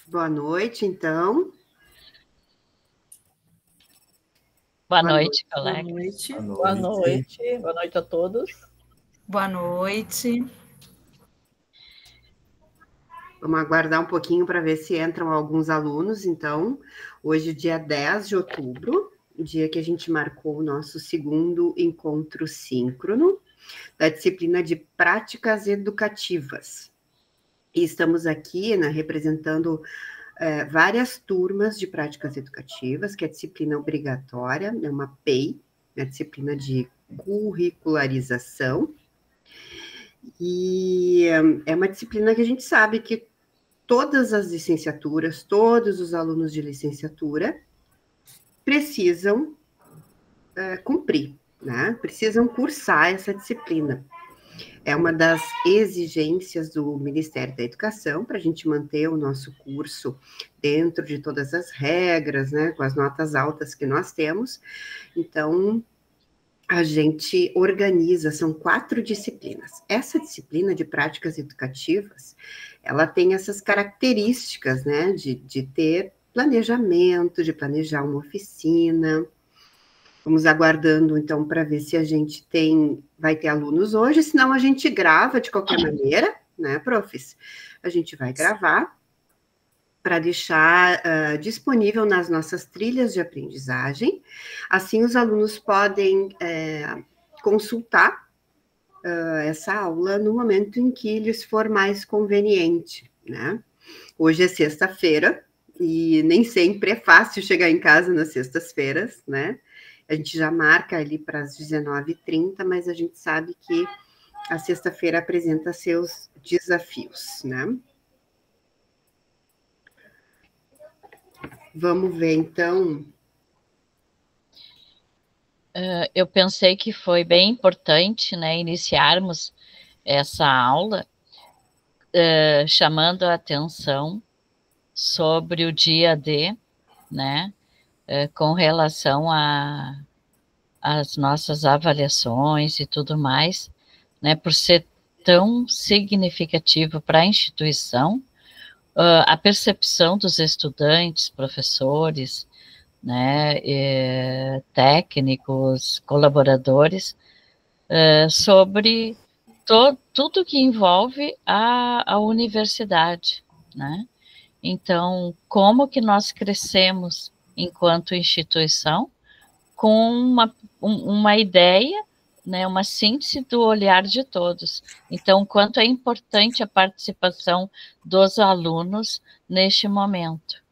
Boa noite, então. Boa noite, colega. Boa noite. Boa noite. Boa noite a todos. Boa noite. Vamos aguardar um pouquinho para ver se entram alguns alunos, então. Hoje, dia 10 de outubro, dia que a gente marcou o nosso segundo encontro síncrono da disciplina de práticas educativas. E estamos aqui, né, representando várias turmas de práticas educativas, que é a disciplina obrigatória, é uma PEI, a disciplina de curricularização, e é uma disciplina que a gente sabe que todas as licenciaturas, todos os alunos de licenciatura precisam cumprir, né? Precisam cursar essa disciplina. É uma das exigências do Ministério da Educação para a gente manter o nosso curso dentro de todas as regras, né? Com as notas altas que nós temos. Então, a gente organiza, são 4 disciplinas. Essa disciplina de práticas educativas, ela tem essas características, né, de ter planejamento, de planejar uma oficina. Vamos aguardando, então, para ver se a gente vai ter alunos hoje, senão a gente grava de qualquer maneira, né, profs? A gente vai gravar para deixar disponível nas nossas trilhas de aprendizagem. Assim, os alunos podem consultar essa aula no momento em que lhes for mais conveniente, né? Hoje é sexta-feira, e nem sempre é fácil chegar em casa nas sextas-feiras, né? A gente já marca ali para as 19h30, mas a gente sabe que a sexta-feira apresenta seus desafios, né? Vamos ver, então. Eu pensei que foi bem importante, né, iniciarmos essa aula chamando a atenção sobre o dia D, né, com relação às nossas avaliações e tudo mais, né, por ser tão significativo para a instituição, a percepção dos estudantes, professores, né, técnicos, colaboradores, sobre tudo que envolve a universidade, né? Então, como que nós crescemos enquanto instituição com uma ideia, né, uma síntese do olhar de todos. Então, quanto é importante a participação dos alunos neste momento.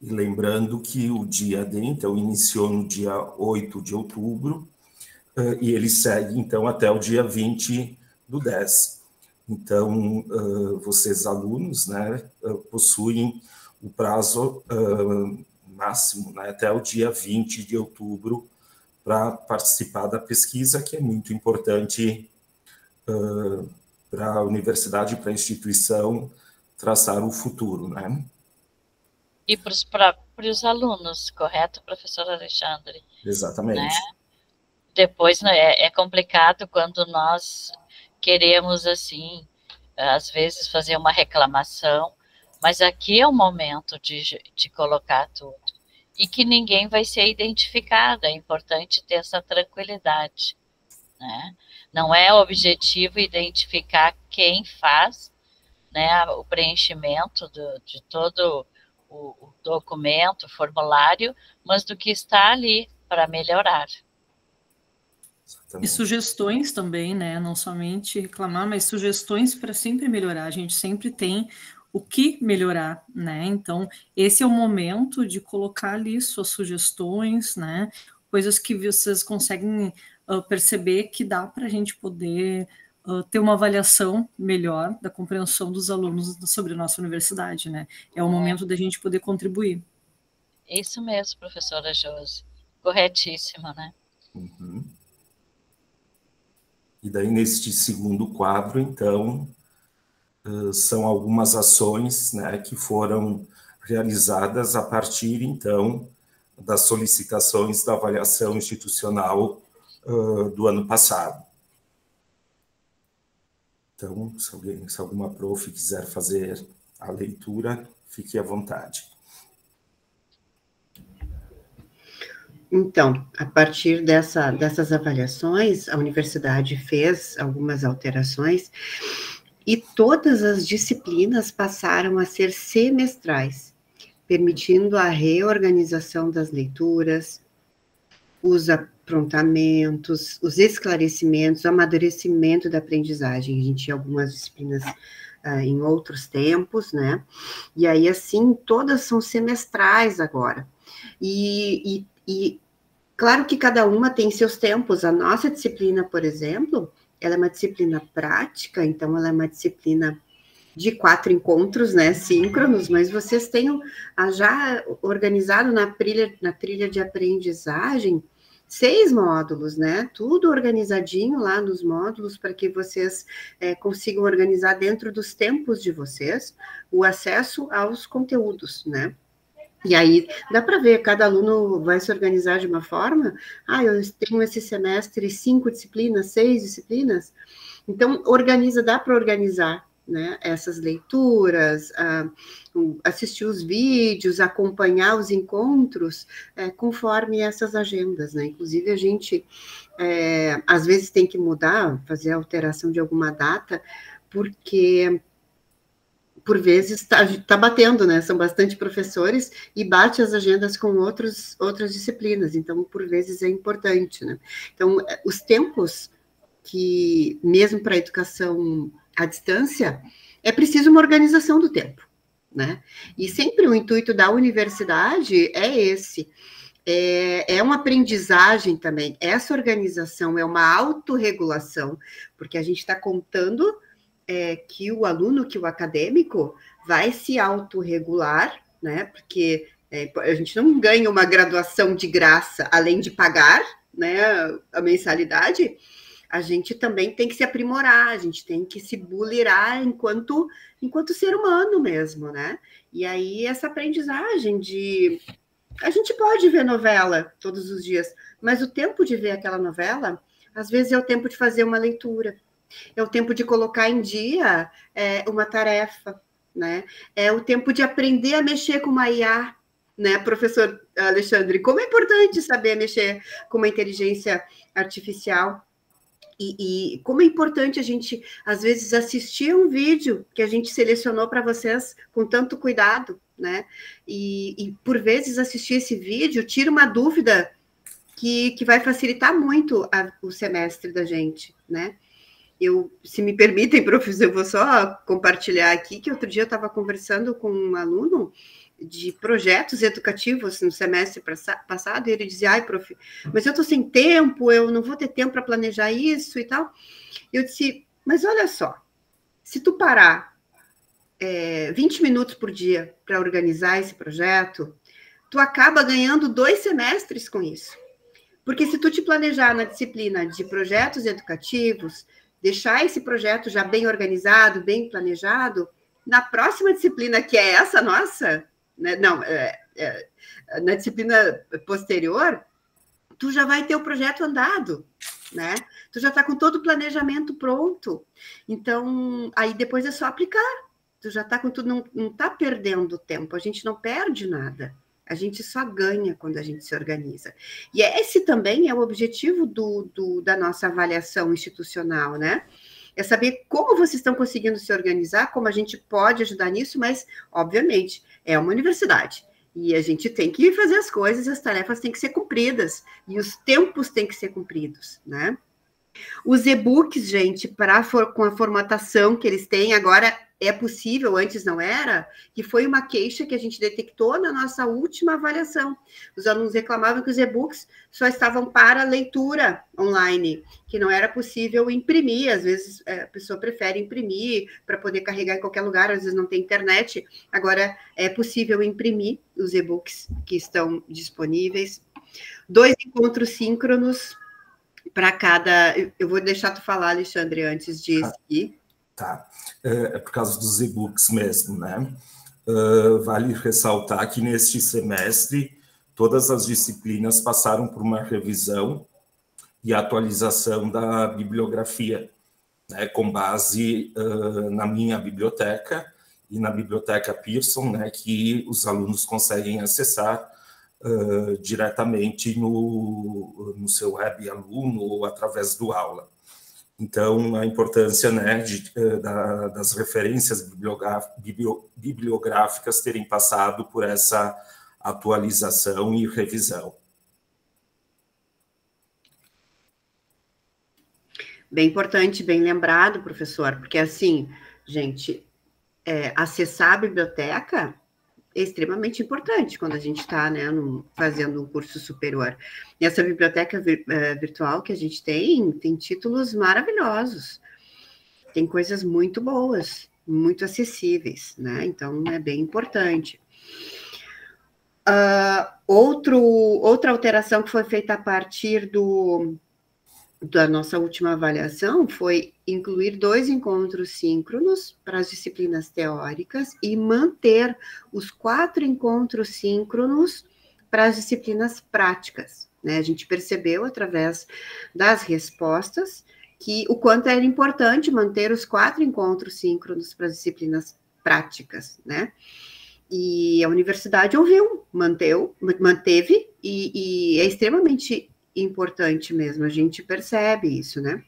E lembrando que o dia D, então, iniciou no dia 8 de outubro, e ele segue, então, até o dia 20/10. Então, vocês, alunos, né, possuem o prazo máximo, né, até o dia 20 de outubro, para participar da pesquisa, que é muito importante para a universidade, para a instituição, traçar o futuro, né? E para os próprios alunos, correto, professor Alexandre? Exatamente. Né? Depois, né, é complicado quando nós queremos, assim, às vezes fazer uma reclamação, mas aqui é o momento de colocar tudo. E que ninguém vai ser identificado, é importante ter essa tranquilidade, né? Não é objetivo identificar quem faz, né, o preenchimento de todo o documento, o formulário, mas do que está ali para melhorar. E sugestões também, né? Não somente reclamar, mas sugestões para sempre melhorar. A gente sempre tem o que melhorar, né? Então, esse é o momento de colocar ali suas sugestões, né? Coisas que vocês conseguem perceber que dá para a gente poder ter uma avaliação melhor da compreensão dos alunos sobre a nossa universidade, né? É o momento da gente poder contribuir. Isso mesmo, professora Josi. Corretíssima, né? Uhum. E daí, neste segundo quadro, então, são algumas ações, né, que foram realizadas a partir, então, das solicitações da avaliação institucional do ano passado. Então, se alguma prof quiser fazer a leitura, fique à vontade. Então, a partir dessas avaliações, a universidade fez algumas alterações e todas as disciplinas passaram a ser semestrais, permitindo a reorganização das leituras, os aprontamentos, os esclarecimentos, o amadurecimento da aprendizagem. A gente tinha algumas disciplinas em outros tempos, né? E aí, assim, todas são semestrais agora. E claro que cada uma tem seus tempos. A nossa disciplina, por exemplo, ela é uma disciplina prática, então ela é uma disciplina de 4 encontros, né, síncronos, mas vocês têm já organizado na trilha de aprendizagem 6 módulos, né, tudo organizadinho lá nos módulos para que vocês consigam organizar dentro dos tempos de vocês o acesso aos conteúdos, né. E aí, dá para ver, cada aluno vai se organizar de uma forma. Eu tenho esse semestre 5 disciplinas, 6 disciplinas. Então, dá para organizar, né, essas leituras, assistir os vídeos, acompanhar os encontros, conforme essas agendas, né? Inclusive, a gente, às vezes, tem que mudar, fazer a alteração de alguma data, porque por vezes está batendo, né? São bastante professores e bate as agendas com outras disciplinas, então, por vezes, é importante, né? Então, os tempos que, mesmo para a educação à distância, é preciso uma organização do tempo, né? E sempre o intuito da universidade é esse. É uma aprendizagem também, essa organização é uma autorregulação, porque a gente está contando que o aluno, que o acadêmico, vai se autorregular, né? Porque a gente não ganha uma graduação de graça, além de pagar, né, a mensalidade, a gente também tem que se aprimorar, a gente tem que se bulirar enquanto ser humano mesmo, né? E aí essa aprendizagem a gente pode ver novela todos os dias, mas o tempo de ver aquela novela, às vezes é o tempo de fazer uma leitura, é o tempo de colocar em dia uma tarefa, né? É o tempo de aprender a mexer com uma IA, né, professor Alexandre? Como é importante saber mexer com uma inteligência artificial. E como é importante a gente, às vezes, assistir um vídeo que a gente selecionou para vocês com tanto cuidado, né? E por vezes, assistir esse vídeo tira uma dúvida que vai facilitar muito o semestre da gente, né? Se me permitem, professor, eu vou só compartilhar aqui que outro dia eu estava conversando com um aluno de projetos educativos no semestre passado, e ele dizia, ai, prof, mas eu estou sem tempo, eu não vou ter tempo para planejar isso e tal. Eu disse, mas olha só, se tu parar 20 minutos por dia para organizar esse projeto, tu acaba ganhando 2 semestres com isso. Porque se tu te planejar na disciplina de projetos educativos, deixar esse projeto já bem organizado, bem planejado, na próxima disciplina, que é essa nossa, né? Não, na disciplina posterior, tu já vai ter o projeto andado, né? Tu já está com todo o planejamento pronto. Então, aí depois é só aplicar. Tu já está com tudo, não está perdendo tempo, a gente não perde nada. A gente só ganha quando a gente se organiza. E esse também é o objetivo da nossa avaliação institucional, né? É saber como vocês estão conseguindo se organizar, como a gente pode ajudar nisso, mas, obviamente, é uma universidade. E a gente tem que fazer as coisas, as tarefas têm que ser cumpridas, e os tempos têm que ser cumpridos, né? Os e-books, gente, com a formatação que eles têm agora, é possível, antes não era, que foi uma queixa que a gente detectou na nossa última avaliação. Os alunos reclamavam que os e-books só estavam para leitura online, que não era possível imprimir, às vezes a pessoa prefere imprimir para poder carregar em qualquer lugar, às vezes não tem internet, agora é possível imprimir os e-books que estão disponíveis. 2 encontros síncronos para cada... Eu vou deixar tu falar, Alexandre, antes de seguir. Tá, é por causa dos e-books mesmo, né? Vale ressaltar que neste semestre todas as disciplinas passaram por uma revisão e atualização da bibliografia. né, com base na minha biblioteca e na biblioteca Pearson, né, que os alunos conseguem acessar diretamente no seu web aluno ou através do aula. Então, a importância, né, das referências bibliográficas terem passado por essa atualização e revisão. Bem importante, bem lembrado, professor, porque assim, gente, acessar a biblioteca é extremamente importante quando a gente está, né, fazendo um curso superior. E essa biblioteca virtual que a gente tem títulos maravilhosos, tem coisas muito boas, muito acessíveis, né? Então, é bem importante. Outra alteração que foi feita a partir da nossa última avaliação foi incluir 2 encontros síncronos para as disciplinas teóricas e manter os 4 encontros síncronos para as disciplinas práticas, né? A gente percebeu, através das respostas, que o quanto era importante manter os 4 encontros síncronos para as disciplinas práticas, né? E a universidade ouviu, manteve, e é extremamente importante mesmo, a gente percebe isso, né?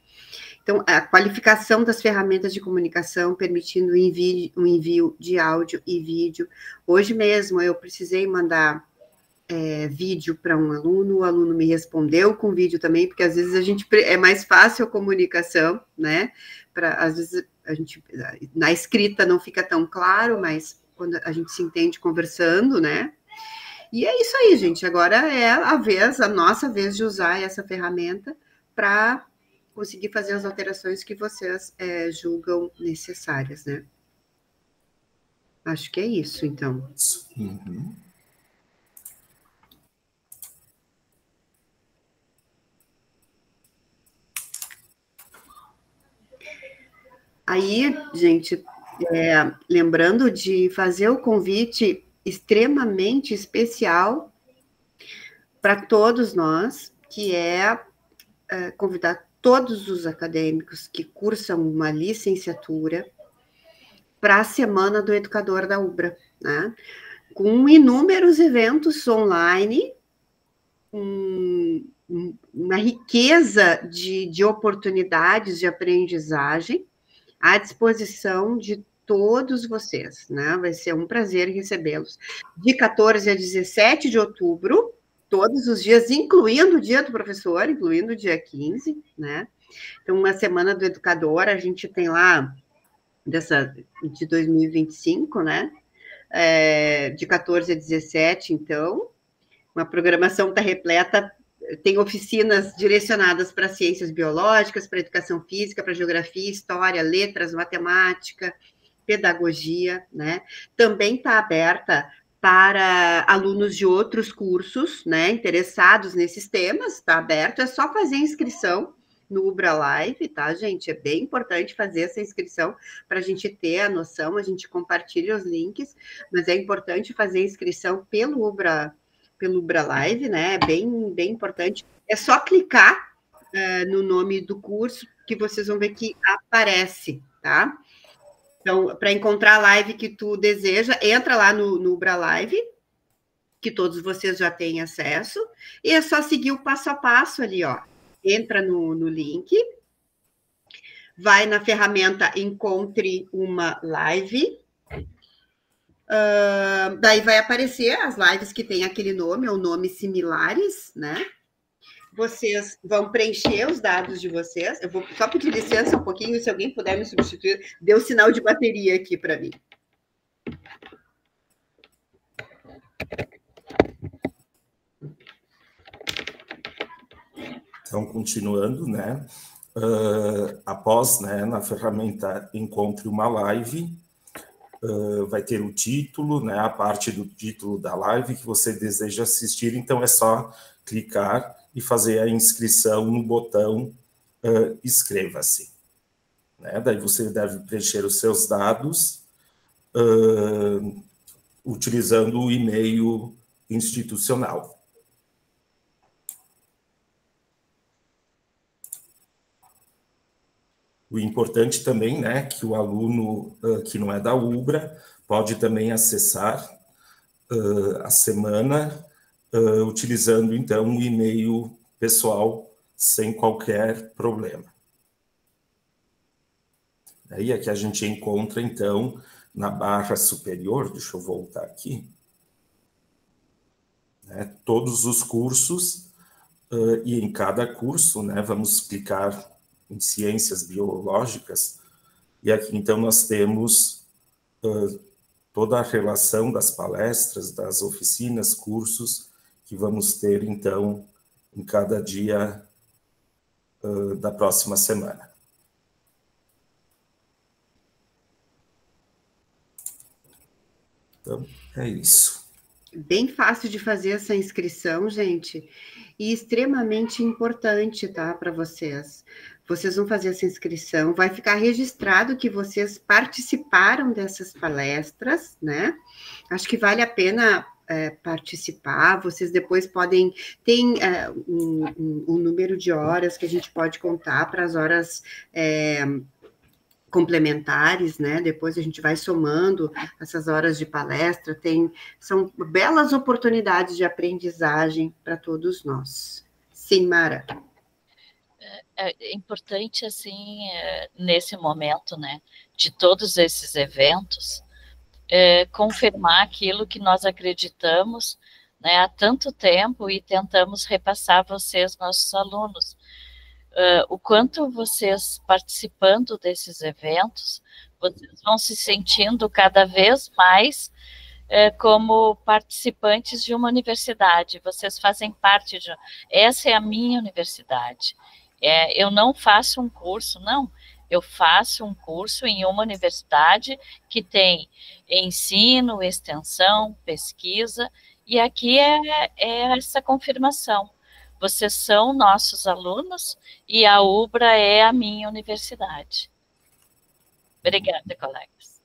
Então, a qualificação das ferramentas de comunicação, permitindo o envio de áudio e vídeo. Hoje mesmo eu precisei mandar vídeo para um aluno, o aluno me respondeu com vídeo também, porque às vezes é mais fácil a comunicação, né? Às vezes a gente, na escrita não fica tão claro, mas quando a gente se entende conversando, né? E é isso aí, gente. Agora é a nossa vez de usar essa ferramenta para conseguir fazer as alterações que vocês julgam necessárias, né? Acho que é isso, então. Uhum. Aí, gente, lembrando de fazer o convite extremamente especial para todos nós, que é convidar todos os acadêmicos que cursam uma licenciatura para a Semana do Educador da UBRA, né? Com inúmeros eventos online, uma riqueza de oportunidades de aprendizagem à disposição de todos vocês, né? Vai ser um prazer recebê-los. De 14 a 17 de outubro, todos os dias, incluindo o dia do professor, incluindo o dia 15, né? Então, uma Semana do Educador, a gente tem lá, de 2025, né? De 14 a 17, então, uma programação está repleta, tem oficinas direcionadas para ciências biológicas, para educação física, para geografia, história, letras, matemática, pedagogia, né? Também está aberta para alunos de outros cursos, né, interessados nesses temas, está aberto, é só fazer inscrição no Ubra Live, tá, gente? É bem importante fazer essa inscrição para a gente ter a noção, a gente compartilha os links, mas é importante fazer a inscrição pelo Ubra Live, né? É bem importante. É só clicar no nome do curso que vocês vão ver que aparece, tá? Então, para encontrar a live que tu deseja, entra lá no Ubra Live, que todos vocês já têm acesso, e é só seguir o passo a passo ali, ó. Entra no link, vai na ferramenta Encontre uma Live, daí vai aparecer as lives que tem aquele nome, ou nomes similares, né? Vocês vão preencher os dados de vocês. Eu vou só pedir licença um pouquinho, se alguém puder me substituir. Deu sinal de bateria aqui para mim. Então, continuando, né? Após, né, na ferramenta Encontre uma Live, vai ter o título, né, a parte do título da live que você deseja assistir, então é só clicar e fazer a inscrição no botão inscreva-se. Né? Daí você deve preencher os seus dados utilizando o e-mail institucional. O importante também, né, que o aluno que não é da UBRA pode também acessar a semana utilizando, então, um e-mail pessoal sem qualquer problema. Aí é que a gente encontra, então, na barra superior, deixa eu voltar aqui, né, todos os cursos, e em cada curso, né, vamos clicar em ciências biológicas, e aqui, então, nós temos toda a relação das palestras, das oficinas, cursos, que vamos ter, então, em cada dia da próxima semana. Então, é isso. Bem fácil de fazer essa inscrição, gente, e extremamente importante, tá, para vocês. Vocês vão fazer essa inscrição, vai ficar registrado que vocês participaram dessas palestras, né? Acho que vale a pena participar, vocês depois podem, tem um número de horas que a gente pode contar para as horas complementares, né? Depois a gente vai somando essas horas de palestra, são belas oportunidades de aprendizagem para todos nós. Sim, Mara. É importante, assim, nesse momento, né, de todos esses eventos, confirmar aquilo que nós acreditamos, né, há tanto tempo e tentamos repassar a vocês, nossos alunos. O quanto vocês, participando desses eventos, vocês vão se sentindo cada vez mais como participantes de uma universidade. Vocês fazem parte de... Essa é a minha universidade. Eu não faço um curso, não. Eu faço um curso em uma universidade que tem ensino, extensão, pesquisa, e aqui é essa confirmação. Vocês são nossos alunos e a UBRA é a minha universidade. Obrigada, colegas.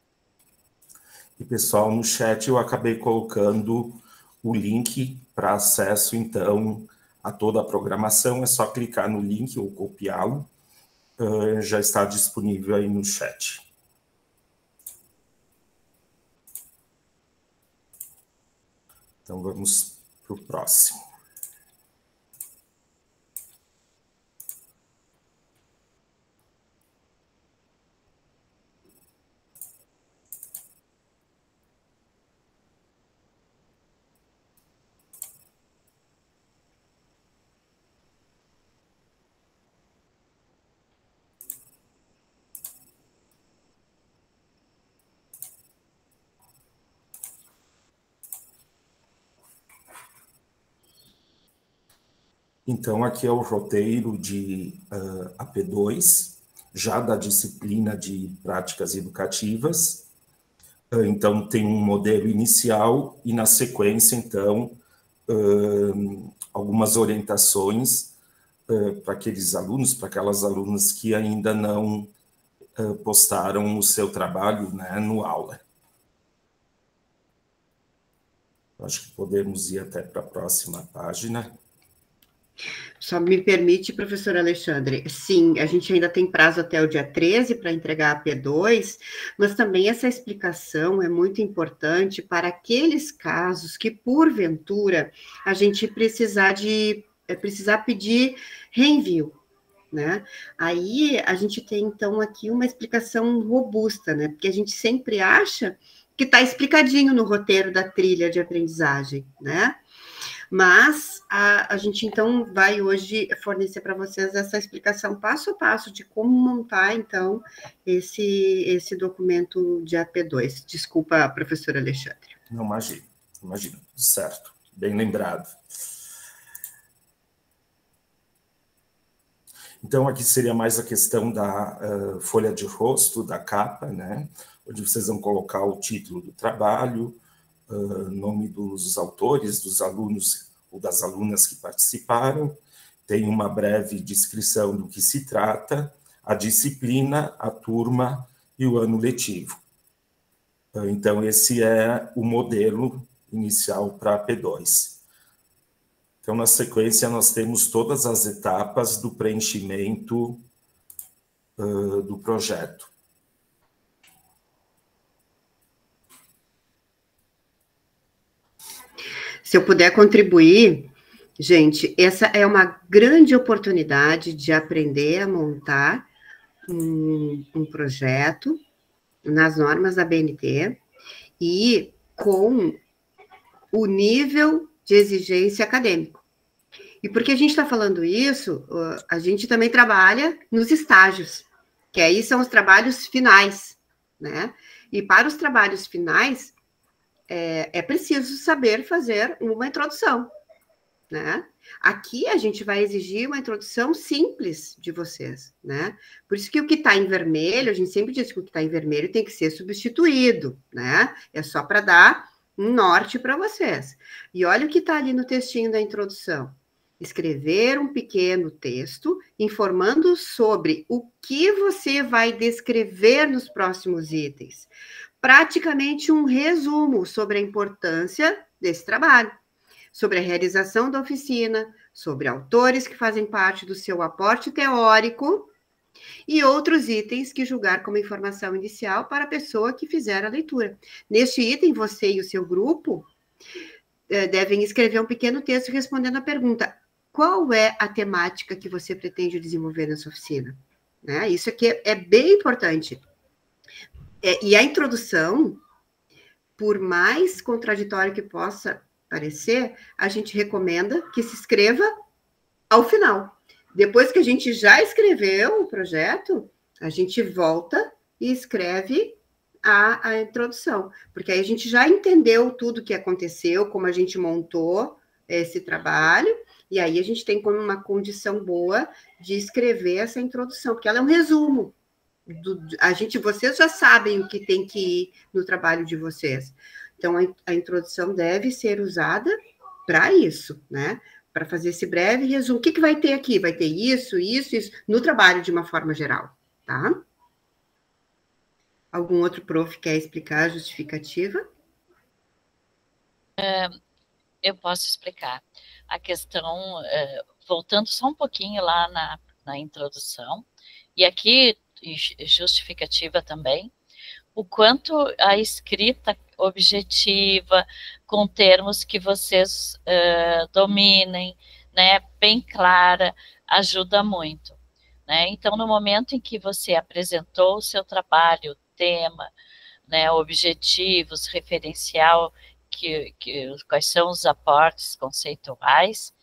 E, pessoal, no chat eu acabei colocando o link para acesso, então, a toda a programação. É só clicar no link ou copiá-lo. Já está disponível aí no chat. Então, vamos para o próximo. Então, aqui é o roteiro de AP2, já da disciplina de práticas educativas. Então, tem um modelo inicial e, na sequência, então, algumas orientações para aqueles alunos, para aquelas alunas que ainda não postaram o seu trabalho, né, no aula. Acho que podemos ir até para a próxima página. Só me permite, professor Alexandre, sim, a gente ainda tem prazo até o dia 13 para entregar a P2, mas também essa explicação é muito importante para aqueles casos que, porventura, a gente precisar pedir reenvio, né? Aí a gente tem, então, aqui uma explicação robusta, né? Porque a gente sempre acha que está explicadinho no roteiro da trilha de aprendizagem, né? Mas a gente, então, vai hoje fornecer para vocês essa explicação passo a passo de como montar, então, esse documento de AP2. Desculpa, professor Alexandre. Não, imagina, certo, bem lembrado. Então, aqui seria mais a questão da folha de rosto, da capa, né? Onde vocês vão colocar o título do trabalho, nome dos autores, dos alunos ou das alunas que participaram, tem uma breve descrição do que se trata, a disciplina, a turma e o ano letivo. Então, esse é o modelo inicial para a P2. Então, na sequência, nós temos todas as etapas do preenchimento do projeto. Se eu puder contribuir, gente, essa é uma grande oportunidade de aprender a montar um projeto nas normas da BNT e com o nível de exigência acadêmico. E por que a gente está falando isso? A gente também trabalha nos estágios, que aí são os trabalhos finais, né? E para os trabalhos finais, é preciso saber fazer uma introdução, né? Aqui a gente vai exigir uma introdução simples de vocês, né? Por isso que o que está em vermelho, a gente sempre diz que o que está em vermelho tem que ser substituído, né? É só para dar um norte para vocês. E olha o que está ali no textinho da introdução. Escrever um pequeno texto informando sobre o que você vai descrever nos próximos itens. Praticamente um resumo sobre a importância desse trabalho, sobre a realização da oficina, sobre autores que fazem parte do seu aporte teórico e outros itens que julgar como informação inicial para a pessoa que fizer a leitura. Neste item, você e o seu grupo devem escrever um pequeno texto respondendo a pergunta: qual é a temática que você pretende desenvolver nessa oficina? Né? Isso aqui é bem importante. E a introdução, por mais contraditório que possa parecer, a gente recomenda que se escreva ao final. Depois que a gente já escreveu o projeto, a gente volta e escreve a introdução, porque aí a gente já entendeu tudo o que aconteceu, como a gente montou esse trabalho, e aí a gente tem como uma condição boa de escrever essa introdução, porque ela é um resumo. Vocês já sabem o que tem que ir no trabalho de vocês. Então, a introdução deve ser usada para isso, né? Para fazer esse breve resumo. O que vai ter aqui? Vai ter isso, no trabalho de uma forma geral, tá? Algum outro prof quer explicar a justificativa? Eu posso explicar. A questão, voltando só um pouquinho lá na introdução, e aqui justificativa também, o quanto a escrita objetiva, com termos que vocês dominem, né, bem clara, ajuda muito. Né? Então, no momento em que você apresentou o seu trabalho, tema, né, objetivos, referencial, quais são os aportes conceituais,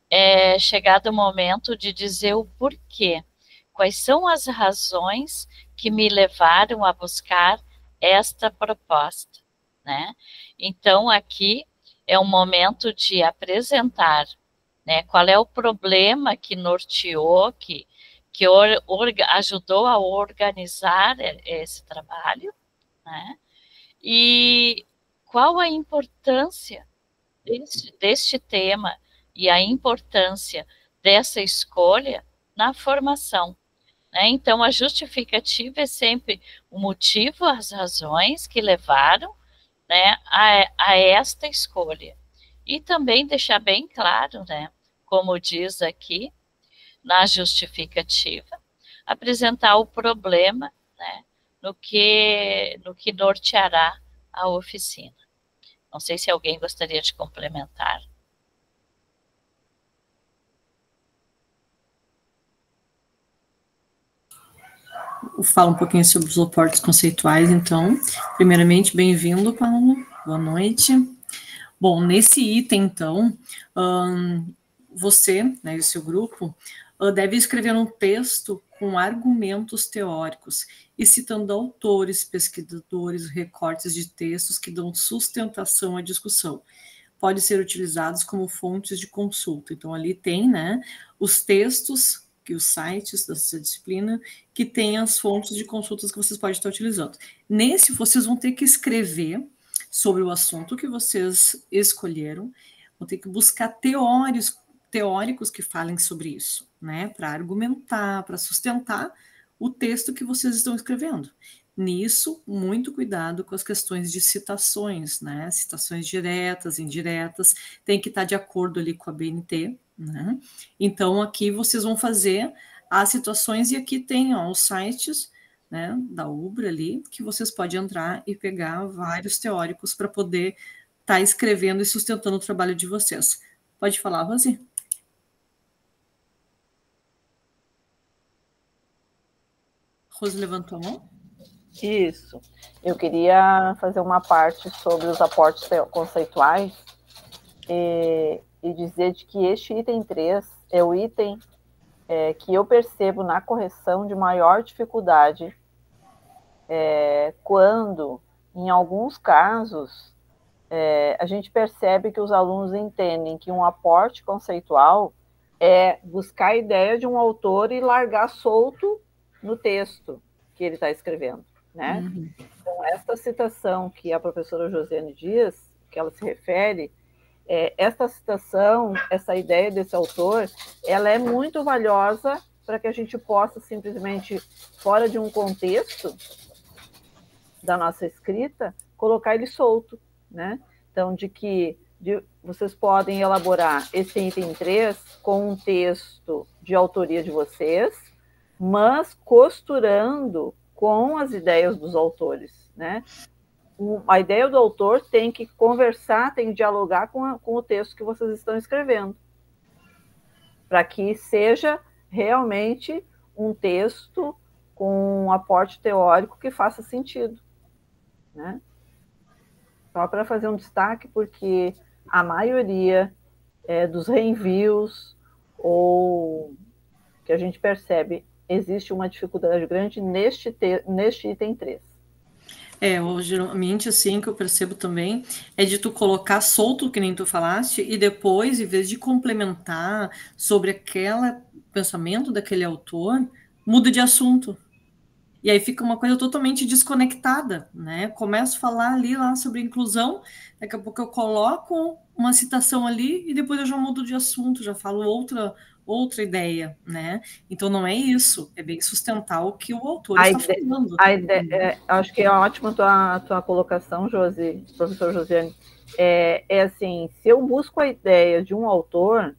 é chegado o momento de dizer o porquê. Quais são as razões que me levaram a buscar esta proposta, né? Então, aqui é um momento de apresentar, né, qual é o problema que norteou, que ajudou a organizar esse trabalho, né? E qual a importância deste tema e a importância dessa escolha na formação. Né? Então, a justificativa é sempre o motivo, as razões que levaram, né, a esta escolha. E também deixar bem claro, né, como diz aqui, na justificativa, apresentar o problema, né, no que norteará a oficina. Não sei se alguém gostaria de complementar. Fala um pouquinho sobre os aportes conceituais, então. Primeiramente, bem-vindo, Paulo. Boa noite. Bom, nesse item, então, você, né, e o seu grupo, deve escrever um texto com argumentos teóricos e citando autores, pesquisadores, recortes de textos que dão sustentação à discussão. Podem ser utilizados como fontes de consulta. Então, ali tem, né, os textos e os sites dessa disciplina que tem as fontes de consultas que vocês podem estar utilizando. Nesse, vocês vão ter que escrever sobre o assunto que vocês escolheram, vão ter que buscar teóricos que falem sobre isso, né, para argumentar, para sustentar o texto que vocês estão escrevendo. Nisso, muito cuidado com as questões de citações, né, citações diretas, indiretas, tem que estar de acordo ali com a BNT, né? Então, aqui vocês vão fazer há situações, e aqui tem os sites, né, da UBRA ali, que vocês podem entrar e pegar vários teóricos para poder estar escrevendo e sustentando o trabalho de vocês. Pode falar, Rosi? Rosi levantou a mão? Isso. Eu queria fazer uma parte sobre os aportes conceituais e dizer de que este item 3 é o item que eu percebo na correção de maior dificuldade quando, em alguns casos, a gente percebe que os alunos entendem que um aporte conceitual é buscar a ideia de um autor e largar solto no texto que ele está escrevendo, né? Uhum. Então, esta citação que a professora Josiane Dias, que ela se refere, esta citação, essa ideia desse autor, ela é muito valiosa para que a gente possa simplesmente, fora de um contexto da nossa escrita, colocar ele solto, né? Então, vocês podem elaborar esse item 3 com um texto de autoria de vocês, mas costurando com as ideias dos autores, né? A ideia do autor tem que conversar, tem que dialogar com o texto que vocês estão escrevendo, para que seja realmente um texto com um aporte teórico que faça sentido, né? Só para fazer um destaque, porque a maioria dos reenvios, ou que a gente percebe, existe uma dificuldade grande neste item 3. Geralmente, assim, que eu percebo também, é de tu colocar solto, que nem tu falaste, e depois, em vez de complementar sobre aquele pensamento daquele autor, muda de assunto. E aí fica uma coisa totalmente desconectada, né? Começo a falar lá sobre inclusão, daqui a pouco eu coloco uma citação ali e depois eu já mudo de assunto, já falo outra ideia, né? Então não é isso, é bem sustentar o que o autor está falando. Acho que é ótima a tua colocação, Josi, professor Josiane. Assim, se eu busco a ideia de um autor,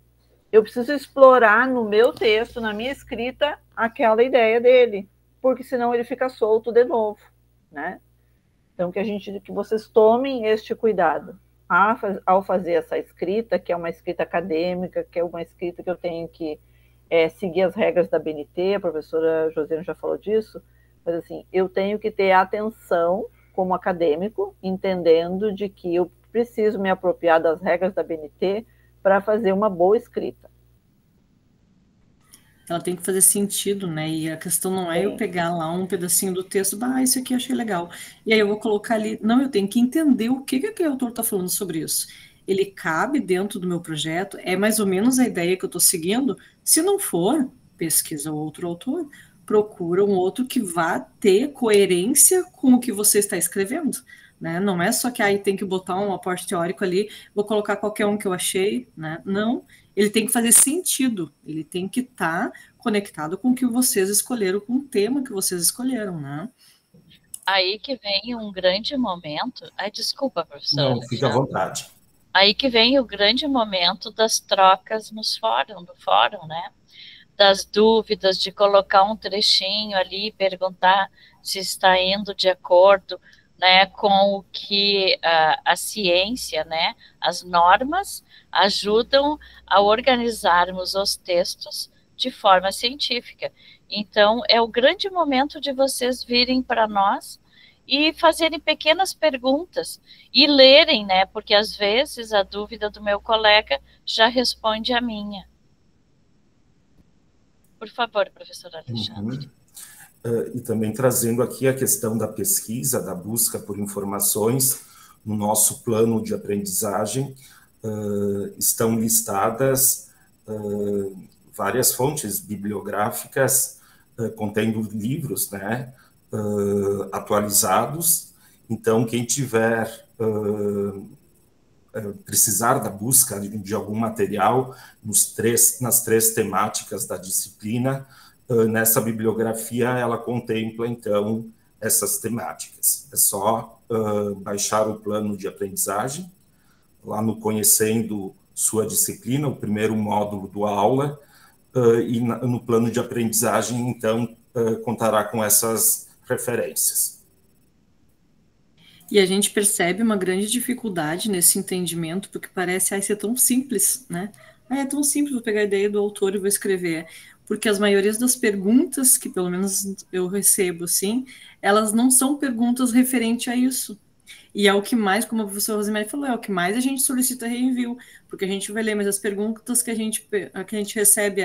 eu preciso explorar no meu texto, na minha escrita, aquela ideia dele, porque senão ele fica solto de novo, né? Então, que vocês tomem este cuidado ao fazer essa escrita, que é uma escrita acadêmica, que é uma escrita que eu tenho que seguir as regras da BNT, a professora Josiane já falou disso, mas assim, eu tenho que ter atenção como acadêmico, entendendo de que eu preciso me apropriar das regras da BNT para fazer uma boa escrita. Ela tem que fazer sentido, né? E a questão não é eu pegar lá um pedacinho do texto, isso aqui eu achei legal. E aí eu vou colocar ali. Não, eu tenho que entender o que aquele autor está falando sobre isso. Ele cabe dentro do meu projeto? É mais ou menos a ideia que eu estou seguindo? Se não for, pesquisa outro autor, procura um outro que vá ter coerência com o que você está escrevendo. Né? Não é só que aí tem que botar um aporte teórico ali, vou colocar qualquer um que eu achei, né? Não, ele tem que fazer sentido, ele tem que estar conectado com o que vocês escolheram, com o tema que vocês escolheram, né? Aí que vem um grande momento. Desculpa, professora. Não, fica à vontade. Aí que vem o grande momento das trocas no fórum, né? Das dúvidas, de colocar um trechinho ali e perguntar se está indo de acordo, né, com o que a ciência, né, as normas ajudam a organizarmos os textos de forma científica. Então, é o grande momento de vocês virem para nós e fazerem pequenas perguntas e lerem, né, porque às vezes a dúvida do meu colega já responde a minha. Por favor, professor Alexandre. E também trazendo aqui a questão da pesquisa, da busca por informações, no nosso plano de aprendizagem, estão listadas várias fontes bibliográficas contendo livros, né, atualizados. Então, quem tiver precisar da busca de algum material nas três temáticas da disciplina, nessa bibliografia ela contempla, então, essas temáticas. É só baixar o plano de aprendizagem, lá no Conhecendo Sua Disciplina, o primeiro módulo do aula, e no plano de aprendizagem, então, contará com essas referências. E a gente percebe uma grande dificuldade nesse entendimento, porque parece ser tão simples, né? É tão simples, vou pegar a ideia do autor e vou escrever. Porque as maiorias das perguntas, que pelo menos eu recebo, assim, elas não são perguntas referentes a isso. E é o que mais, como a professora Rosemary falou, é o que mais a gente solicita reenvio, porque a gente vai ler, mas as perguntas que a gente recebe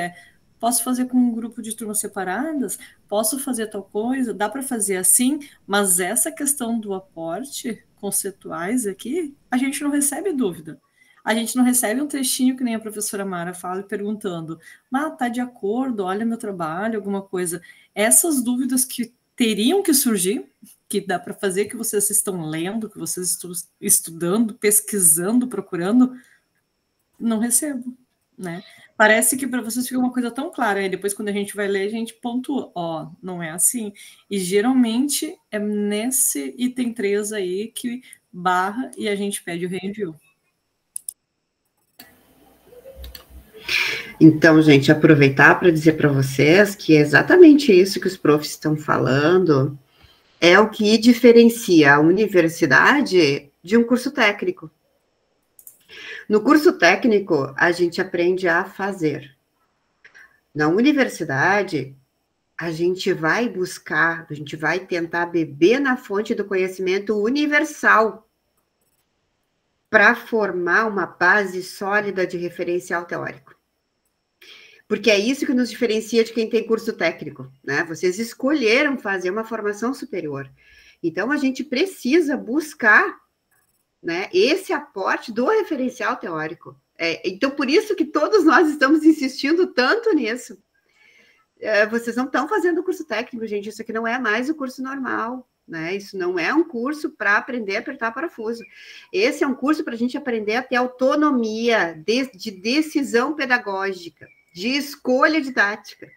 posso fazer com um grupo de turmas separadas? Posso fazer tal coisa? Dá para fazer assim? Mas essa questão do aporte conceituais aqui, a gente não recebe dúvida. A gente não recebe um trechinho que nem a professora Mara fala, perguntando, mas tá de acordo, olha meu trabalho, alguma coisa. Essas dúvidas que teriam que surgir, que dá para fazer, que vocês estão lendo, que vocês estão estudando, pesquisando, procurando, não recebo, né? Parece que para vocês fica uma coisa tão clara, e depois quando a gente vai ler, a gente pontua, não é assim. E geralmente é nesse item 3 aí que barra e a gente pede o reenvio. Então, gente, aproveitar para dizer para vocês que é exatamente isso que os profs estão falando, é o que diferencia a universidade de um curso técnico. No curso técnico, a gente aprende a fazer. Na universidade, a gente vai buscar, a gente vai tentar beber na fonte do conhecimento universal para formar uma base sólida de referencial teórico. Porque é isso que nos diferencia de quem tem curso técnico, né? Vocês escolheram fazer uma formação superior. Então, a gente precisa buscar, né, esse aporte do referencial teórico. Então, por isso que todos nós estamos insistindo tanto nisso. Vocês não estão fazendo o curso técnico, gente. Isso aqui não é mais o curso normal, né? Isso não é um curso para aprender a apertar parafuso. Esse é um curso para a gente aprender a ter autonomia de decisão pedagógica, de escolha didática.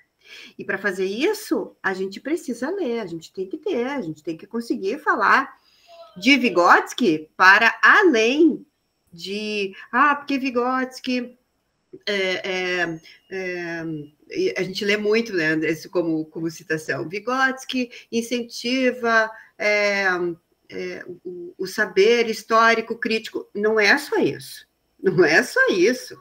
E para fazer isso, a gente precisa ler, a gente tem que conseguir falar de Vygotsky para além de... porque Vygotsky... a gente lê muito, né, isso como citação. Vygotsky incentiva o saber histórico crítico. Não é só isso. Não é só isso.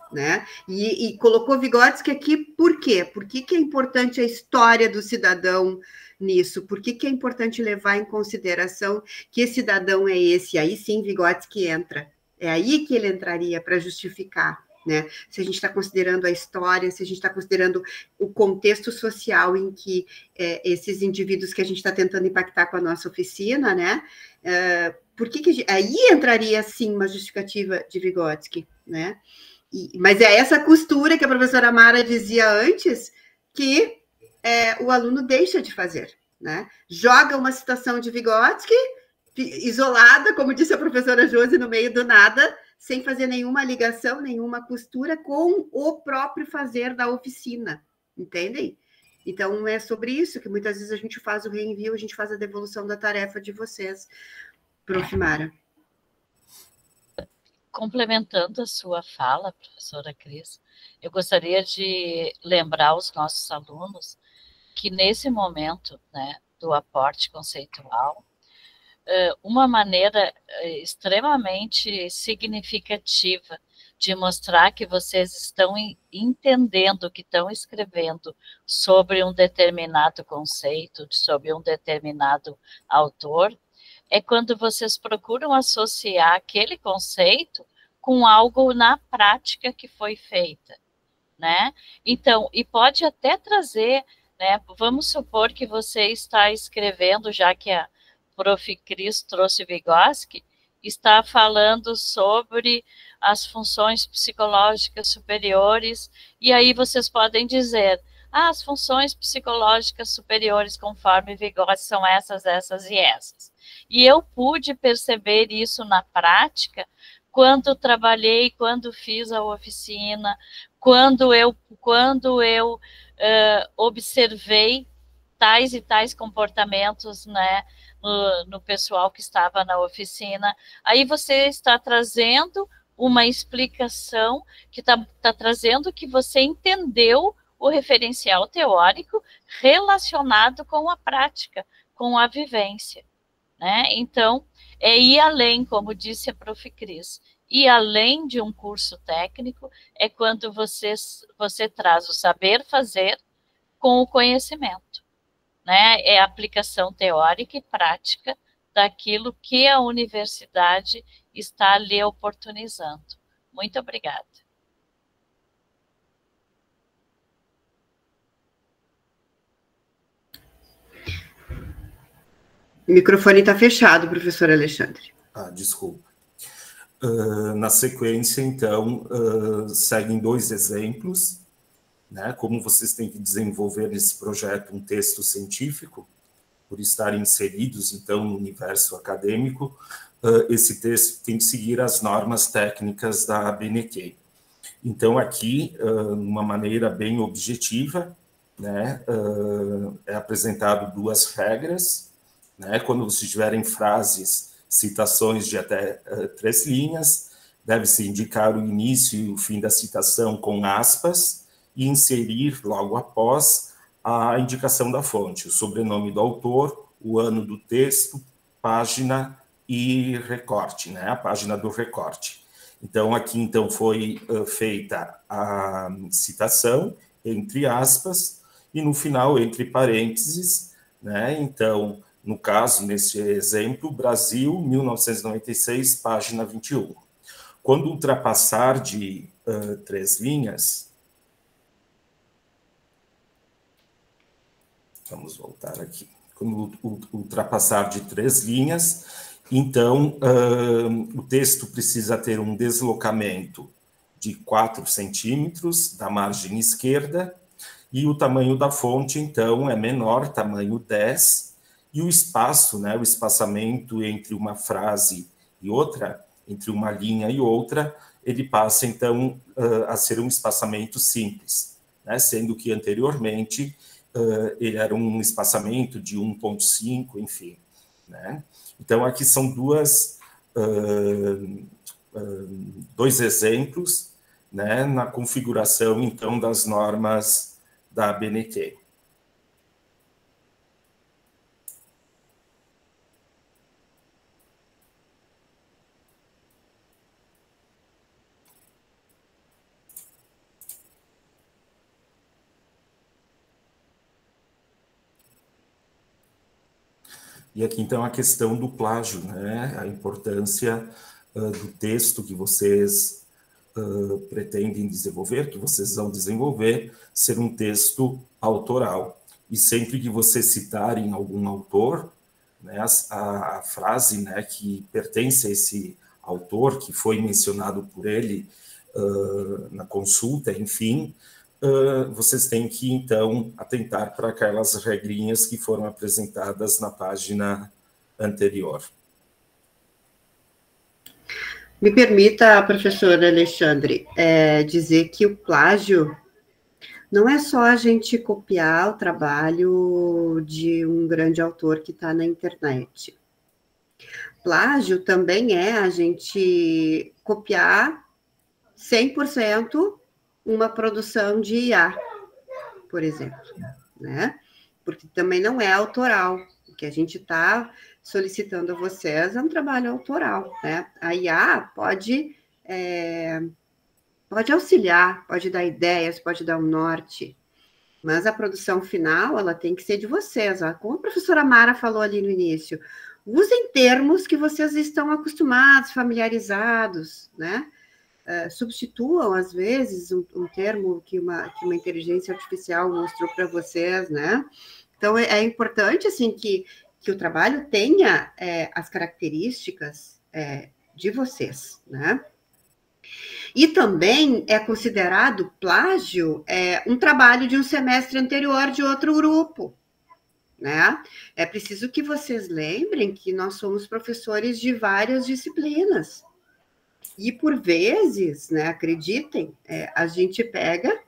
Né? E colocou Vygotsky aqui por quê? Por que é importante a história do cidadão nisso? Por que é importante levar em consideração que esse cidadão é esse? Aí sim Vygotsky entra. É aí que ele entraria para justificar, né? Se a gente está considerando a história, se a gente está considerando o contexto social em que esses indivíduos que a gente está tentando impactar com a nossa oficina, né? Aí entraria sim uma justificativa de Vygotsky, né? Mas é essa costura que a professora Mara dizia antes que o aluno deixa de fazer, né? Joga uma citação de Vygotsky isolada, como disse a professora Josi, no meio do nada, sem fazer nenhuma ligação, nenhuma costura com o próprio fazer da oficina, entendem? Então, é sobre isso que muitas vezes a gente faz o reenvio, a gente faz a devolução da tarefa de vocês, Prof. Mara. Complementando a sua fala, professora Cris, eu gostaria de lembrar os nossos alunos que nesse momento, né, do aporte conceitual, uma maneira extremamente significativa de mostrar que vocês estão entendendo, que estão escrevendo sobre um determinado conceito, sobre um determinado autor, é quando vocês procuram associar aquele conceito com algo na prática que foi feita, né? Então, e pode até trazer, né? Vamos supor que você está escrevendo, já que a Prof. Cris trouxe Vygotsky, está falando sobre as funções psicológicas superiores, e aí vocês podem dizer, as funções psicológicas superiores, conforme Vygotsky, são essas, essas e essas. E eu pude perceber isso na prática quando trabalhei, quando fiz a oficina, quando eu observei tais e tais comportamentos, né, no pessoal que estava na oficina. Aí você está trazendo uma explicação que está trazendo que você entendeu o referencial teórico relacionado com a prática, com a vivência, né? Então, é ir além, como disse a Prof. Cris, ir além de um curso técnico é quando você traz o saber fazer com o conhecimento, né? É a aplicação teórica e prática daquilo que a universidade está lhe oportunizando. Muito obrigada. O microfone está fechado, professor Alexandre. Desculpa. Na sequência, então, seguem 2 exemplos, né, como vocês têm que desenvolver nesse projeto um texto científico, por estarem inseridos, então, no universo acadêmico, esse texto tem que seguir as normas técnicas da ABNT. Então, aqui, de uma maneira bem objetiva, né, é apresentado 2 regras, né, quando vocês tiverem frases, citações de até 3 linhas, deve-se indicar o início e o fim da citação com aspas e inserir logo após a indicação da fonte, o sobrenome do autor, o ano do texto, página e recorte, né, a página do recorte. Então, aqui então foi feita a citação, entre aspas, e no final, entre parênteses, né, então, no caso, nesse exemplo, Brasil, 1996, página 21. Quando ultrapassar de 3 linhas, vamos voltar aqui. Quando ultrapassar de 3 linhas, então, o texto precisa ter um deslocamento de 4 centímetros da margem esquerda, e o tamanho da fonte, então, é menor, tamanho 10, e o espaço, né, o espaçamento entre uma frase e outra, entre uma linha e outra, ele passa, então, a ser um espaçamento simples, né, sendo que anteriormente ele era um espaçamento de 1,5, enfim, né. Então, aqui são 2 exemplos, né, na configuração, então, das normas da ABNT. E aqui, então, a questão do plágio, né? A importância do texto que vocês pretendem desenvolver, que vocês vão desenvolver, ser um texto autoral. E sempre que vocês citarem algum autor, né, a frase, né, que pertence a esse autor, que foi mencionado por ele na consulta, enfim, vocês têm que, então, atentar para aquelas regrinhas que foram apresentadas na página anterior. Me permita, professor Alexandre, dizer que o plágio não é só a gente copiar o trabalho de um grande autor que está na internet. Plágio também é a gente copiar 100% uma produção de IA, por exemplo, né? Porque também não é autoral. O que a gente está solicitando a vocês é um trabalho autoral, né? A IA pode auxiliar, pode dar ideias, pode dar um norte, mas a produção final, ela tem que ser de vocês. Ó. Como a professora Mara falou ali no início, usem termos que vocês estão acostumados, familiarizados, né? Substituam, às vezes, um termo que uma inteligência artificial mostrou para vocês, né? Então, é importante, assim, que o trabalho tenha as características de vocês, né? E também é considerado plágio um trabalho de um semestre anterior de outro grupo, né? É preciso que vocês lembrem que nós somos professores de várias disciplinas. E, por vezes, né, acreditem, a gente pega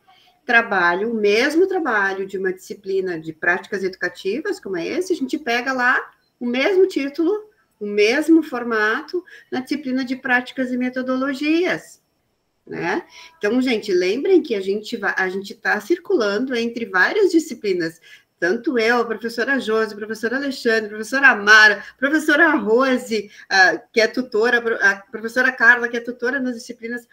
o mesmo trabalho de uma disciplina de práticas educativas, como é esse, a gente pega lá o mesmo título o mesmo formato na disciplina de práticas e metodologias, né? Então, gente, lembrem que a gente está circulando entre várias disciplinas, tanto eu, a professora Josi, a professora Alexandre, a professora Amara, a professora Rose, que é tutora, a professora Carla, que é tutora nas disciplinas.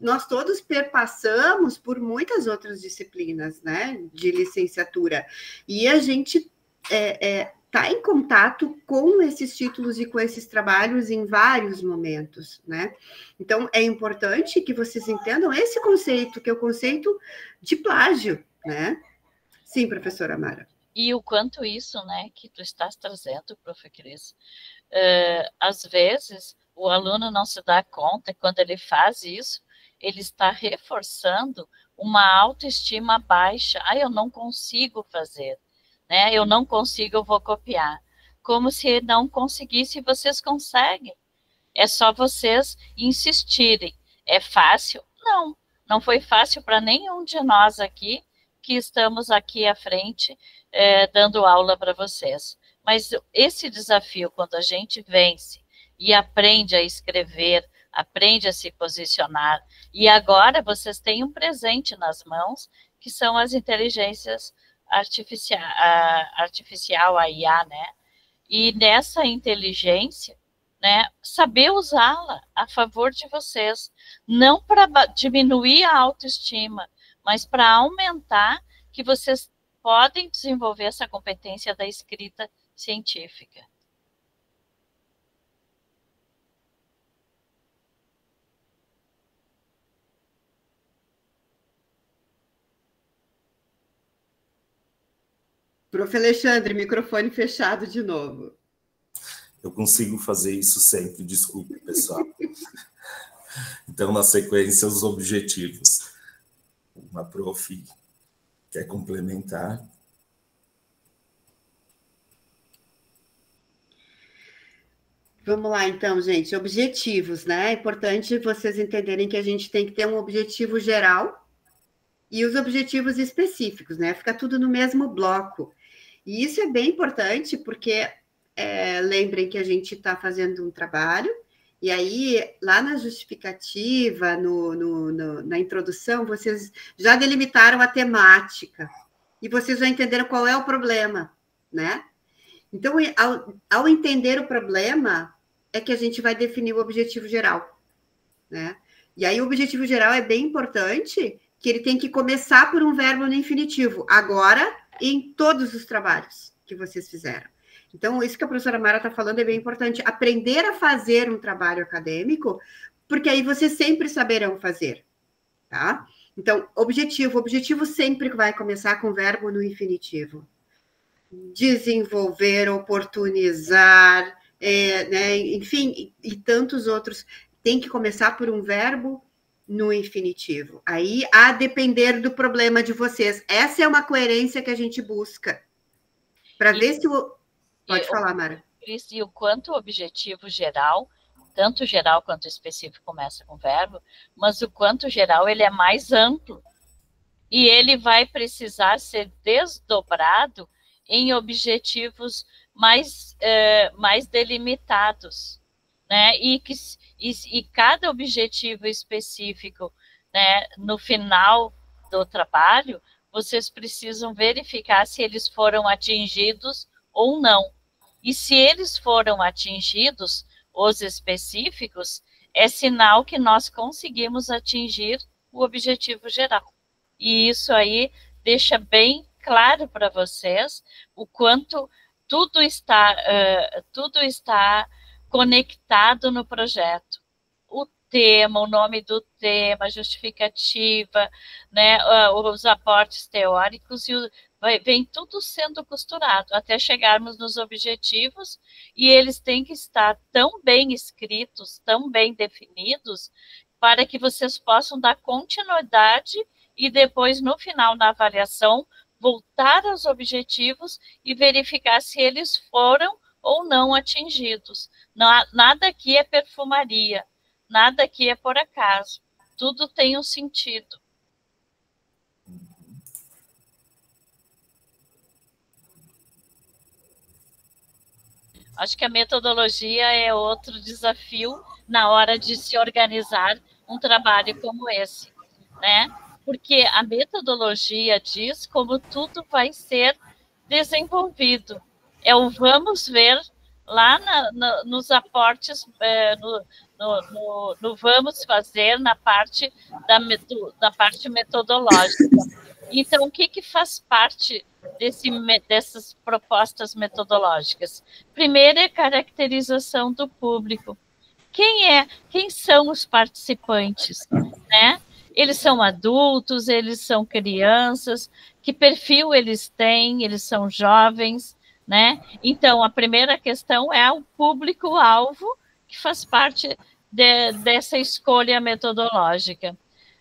Nós todos perpassamos por muitas disciplinas, né, de licenciatura, e a gente está em contato com esses títulos e com esses trabalhos em vários momentos, né? Então, é importante que vocês entendam esse conceito, que é o conceito de plágio, né? Sim, professora Mara. E o quanto isso, né, que tu estás trazendo, prof. Cris, às vezes o aluno não se dá conta, quando ele faz isso, ele está reforçando uma autoestima baixa. Eu não consigo fazer, né? Eu não consigo, eu vou copiar. Como se não conseguisse, vocês conseguem. É só vocês insistirem. É fácil? Não, não foi fácil para nenhum de nós aqui, que estamos aqui à frente, dando aula para vocês. Mas esse desafio, quando a gente vence e aprende a escrever, aprende a se posicionar, e agora vocês têm um presente nas mãos, que são as inteligências artificial, a IA, né? E nessa inteligência, né, saber usá-la a favor de vocês, não para diminuir a autoestima, mas para aumentar que vocês podem desenvolver essa competência da escrita científica. Prof. Alexandre, microfone fechado de novo. Eu consigo fazer isso sempre, desculpe, pessoal. Então, na sequência, os objetivos. Uma prof quer complementar? Vamos lá, então, gente. Objetivos, né? É importante vocês entenderem que a gente tem que ter um objetivo geral e os objetivos específicos, né? Fica tudo no mesmo bloco. E isso é bem importante, porque lembrem que a gente está fazendo um trabalho, e aí, lá na justificativa, na introdução, vocês já delimitaram a temática, e vocês já entenderam qual é o problema, né? Então, ao entender o problema, é que a gente vai definir o objetivo geral, né? E aí, o objetivo geral é bem importante, que ele tem que começar por um verbo no infinitivo, agora, em todos os trabalhos que vocês fizeram. Então, isso que a professora Mara está falando é bem importante, aprender a fazer um trabalho acadêmico, porque aí vocês sempre saberão fazer, tá? Então, objetivo sempre vai começar com verbo no infinitivo. Desenvolver, oportunizar, né, enfim, e tantos outros, tem que começar por um verbo no infinitivo. Aí, a depender do problema de vocês. Essa é uma coerência que a gente busca, para ver se o... Pode falar, Mara. E o quanto o objetivo geral, tanto geral quanto específico, começa com verbo, mas o quanto geral ele é mais amplo. E ele vai precisar ser desdobrado em objetivos mais delimitados, né? E cada objetivo específico, né, no final do trabalho, vocês precisam verificar se eles foram atingidos ou não. E se eles foram atingidos, os específicos, é sinal que nós conseguimos atingir o objetivo geral. E isso aí deixa bem claro para vocês o quanto tudo está conectado no projeto. O tema, o nome do tema, a justificativa, né, os aportes teóricos, vem tudo sendo costurado até chegarmos nos objetivos, e eles têm que estar tão bem escritos, tão bem definidos, para que vocês possam dar continuidade e depois, no final, na avaliação, voltar aos objetivos e verificar se eles foram ou não atingidos. Nada aqui é perfumaria, nada aqui é por acaso. Tudo tem um sentido. Acho que a metodologia é outro desafio na hora de se organizar um trabalho como esse, né? Porque a metodologia diz como tudo vai ser desenvolvido. É o vamos ver lá nos aportes, no vamos fazer na parte da parte metodológica. Então, o que faz parte dessas propostas metodológicas? Primeiro é caracterização do público. Quem são os participantes, né? Eles são adultos, eles são crianças, que perfil eles têm, eles são jovens, né? Então, a primeira questão é o público-alvo, que faz parte dessa escolha metodológica,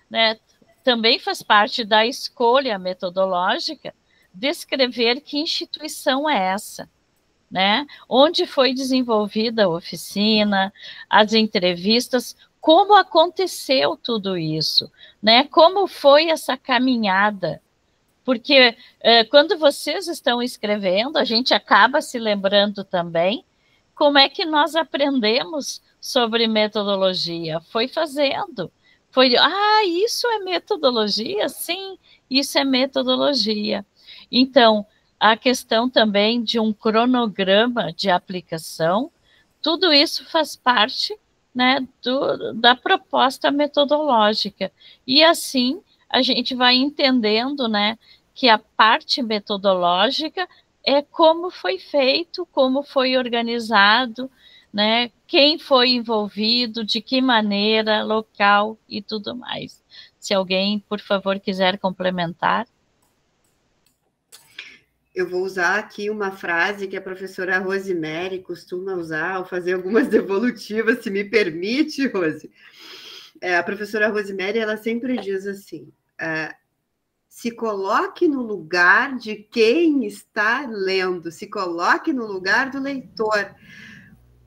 né? Também faz parte da escolha metodológica descrever que instituição é essa, né? Onde foi desenvolvida a oficina, as entrevistas, como aconteceu tudo isso, né? Como foi essa caminhada? Porque quando vocês estão escrevendo, a gente acaba se lembrando também como é que nós aprendemos sobre metodologia. Foi fazendo. Isso é metodologia? Sim, isso é metodologia. Então, a questão também de um cronograma de aplicação, tudo isso faz parte, né, da proposta metodológica. E assim a gente vai entendendo, né, que a parte metodológica é como foi feito, como foi organizado, né, quem foi envolvido, de que maneira, local e tudo mais. Se alguém, por favor, quiser complementar. Eu vou usar aqui uma frase que a professora Rosemary costuma usar ao fazer algumas devolutivas, se me permite, Rose. A professora Rosemary, ela sempre diz assim, se coloque no lugar de quem está lendo, se coloque no lugar do leitor.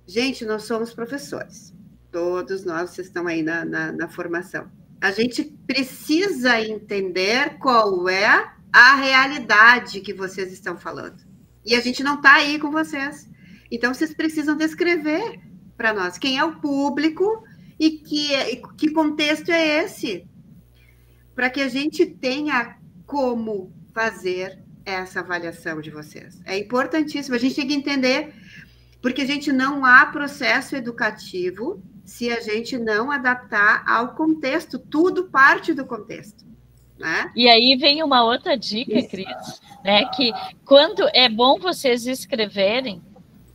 Gente, nós somos professores, todos nós, vocês estão aí na formação. A gente precisa entender qual é a realidade que vocês estão falando. E a gente não está aí com vocês. Então, vocês precisam descrever para nós quem é o público e que contexto é esse, para que a gente tenha como fazer essa avaliação de vocês. É importantíssimo, a gente tem que entender, porque a gente não há processo educativo se a gente não adaptar ao contexto, tudo parte do contexto. Né? E aí vem uma outra dica, Cris, né, que quando é bom vocês escreverem